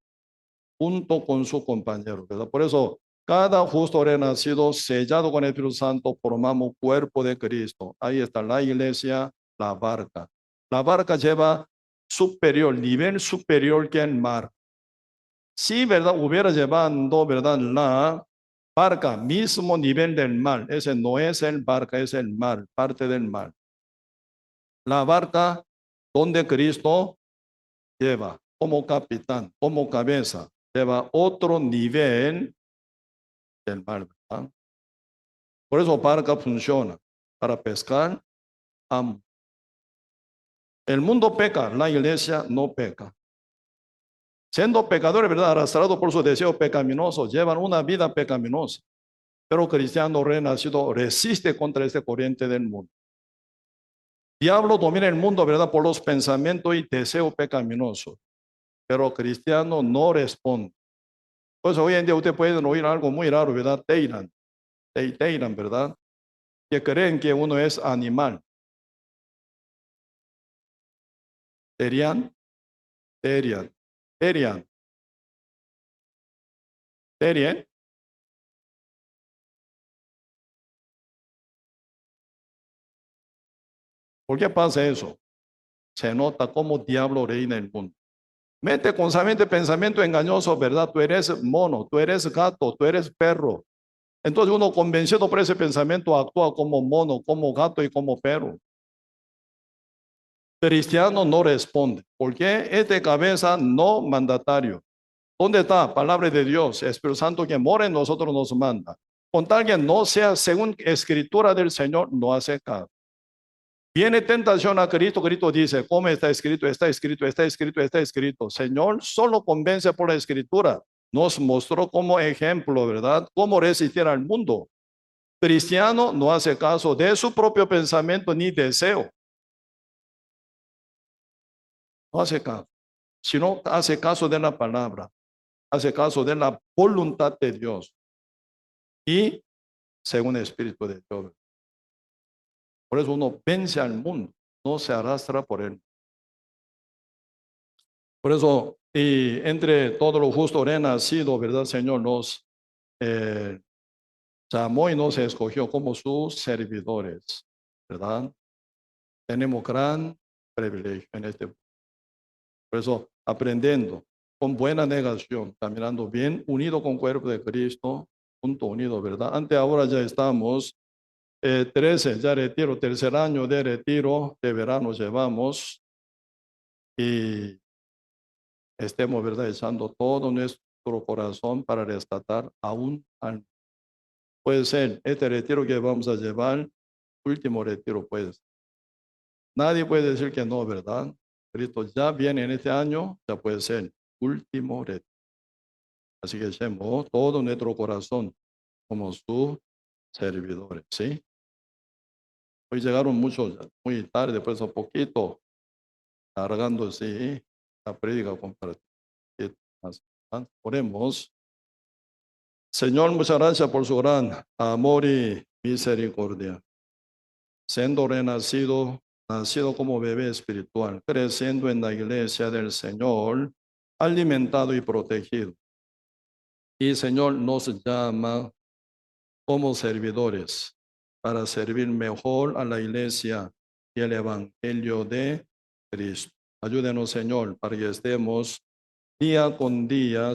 junto con su compañero, ¿verdad? Por eso cada justo renacido sellado con el Espíritu Santo formamos cuerpo de Cristo. Ahí está la iglesia, la barca. La barca lleva superior, nivel superior que el mar. Si, ¿verdad? Hubiera llevando, ¿verdad? La barca, mismo nivel del mar. Ese no es el barca, es el mar, parte del mar. La barca donde Cristo lleva como capitán, como cabeza, lleva otro nivel del mar, ¿verdad? Por eso barca funciona para pescar. El mundo peca, la iglesia no peca. Siendo pecadores, ¿verdad? Arrastrados por su deseo pecaminoso, llevan una vida pecaminosa. Pero cristiano renacido resiste contra este corriente del mundo. Diablo domina el mundo, ¿verdad? Por los pensamientos y deseos pecaminosos. Pero cristiano no responde. Pues hoy en día usted puede oír algo muy raro, ¿verdad? Teiran, ¿verdad? Que creen que uno es animal. Terian, terian, terian, terian. ¿Por qué pasa eso? Se nota cómo diablo reina el mundo. Mete constantemente pensamiento engañoso, ¿verdad? Tú eres mono, tú eres gato, tú eres perro. Entonces uno convencido por ese pensamiento actúa como mono, como gato y como perro. Cristiano no responde. ¿Por qué? Es de cabeza no mandatario. ¿Dónde está? Palabra de Dios, Espíritu Santo que mora en nosotros nos manda. Con tal que no sea según escritura del Señor, no hace caso. Viene tentación a Cristo, Cristo dice, ¿cómo está escrito? Está escrito, está escrito, está escrito. Señor solo convence por la escritura. Nos mostró como ejemplo, ¿verdad? Cómo resistir al mundo. Cristiano no hace caso de su propio pensamiento ni deseo. No hace caso. Sino hace caso de la palabra. Hace caso de la voluntad de Dios. Y según el Espíritu de Dios. Por eso uno vence al mundo. No se arrastra por él. Por eso, y entre todos los justos renacidos, ¿verdad, Señor? Nos llamó y nos escogió como sus servidores, ¿verdad? Tenemos gran privilegio en este. Por eso, aprendiendo con buena negación, caminando bien, unido con el cuerpo de Cristo, junto unido, ¿verdad? Ante ahora ya estamos 13, ya retiro, tercer año de retiro de verano llevamos y estemos, ¿verdad? Echando todo nuestro corazón para rescatar a un alma. Puede ser este retiro que vamos a llevar, último retiro, pues. Nadie puede decir que no, ¿verdad? Cristo ya viene en este año, ya puede ser último retiro. Así que echemos todo nuestro corazón como su servidores, ¿sí? Hoy llegaron muchos muy tarde, pues un poquito, cargando, sí, la prédica compartida. Oremos. Señor, muchas gracias por su gran amor y misericordia. Siendo renacido, nacido como bebé espiritual, creciendo en la iglesia del Señor, alimentado y protegido. Y Señor nos llama como servidores para servir mejor a la iglesia y el evangelio de Cristo. Ayúdenos, Señor, para que estemos día con día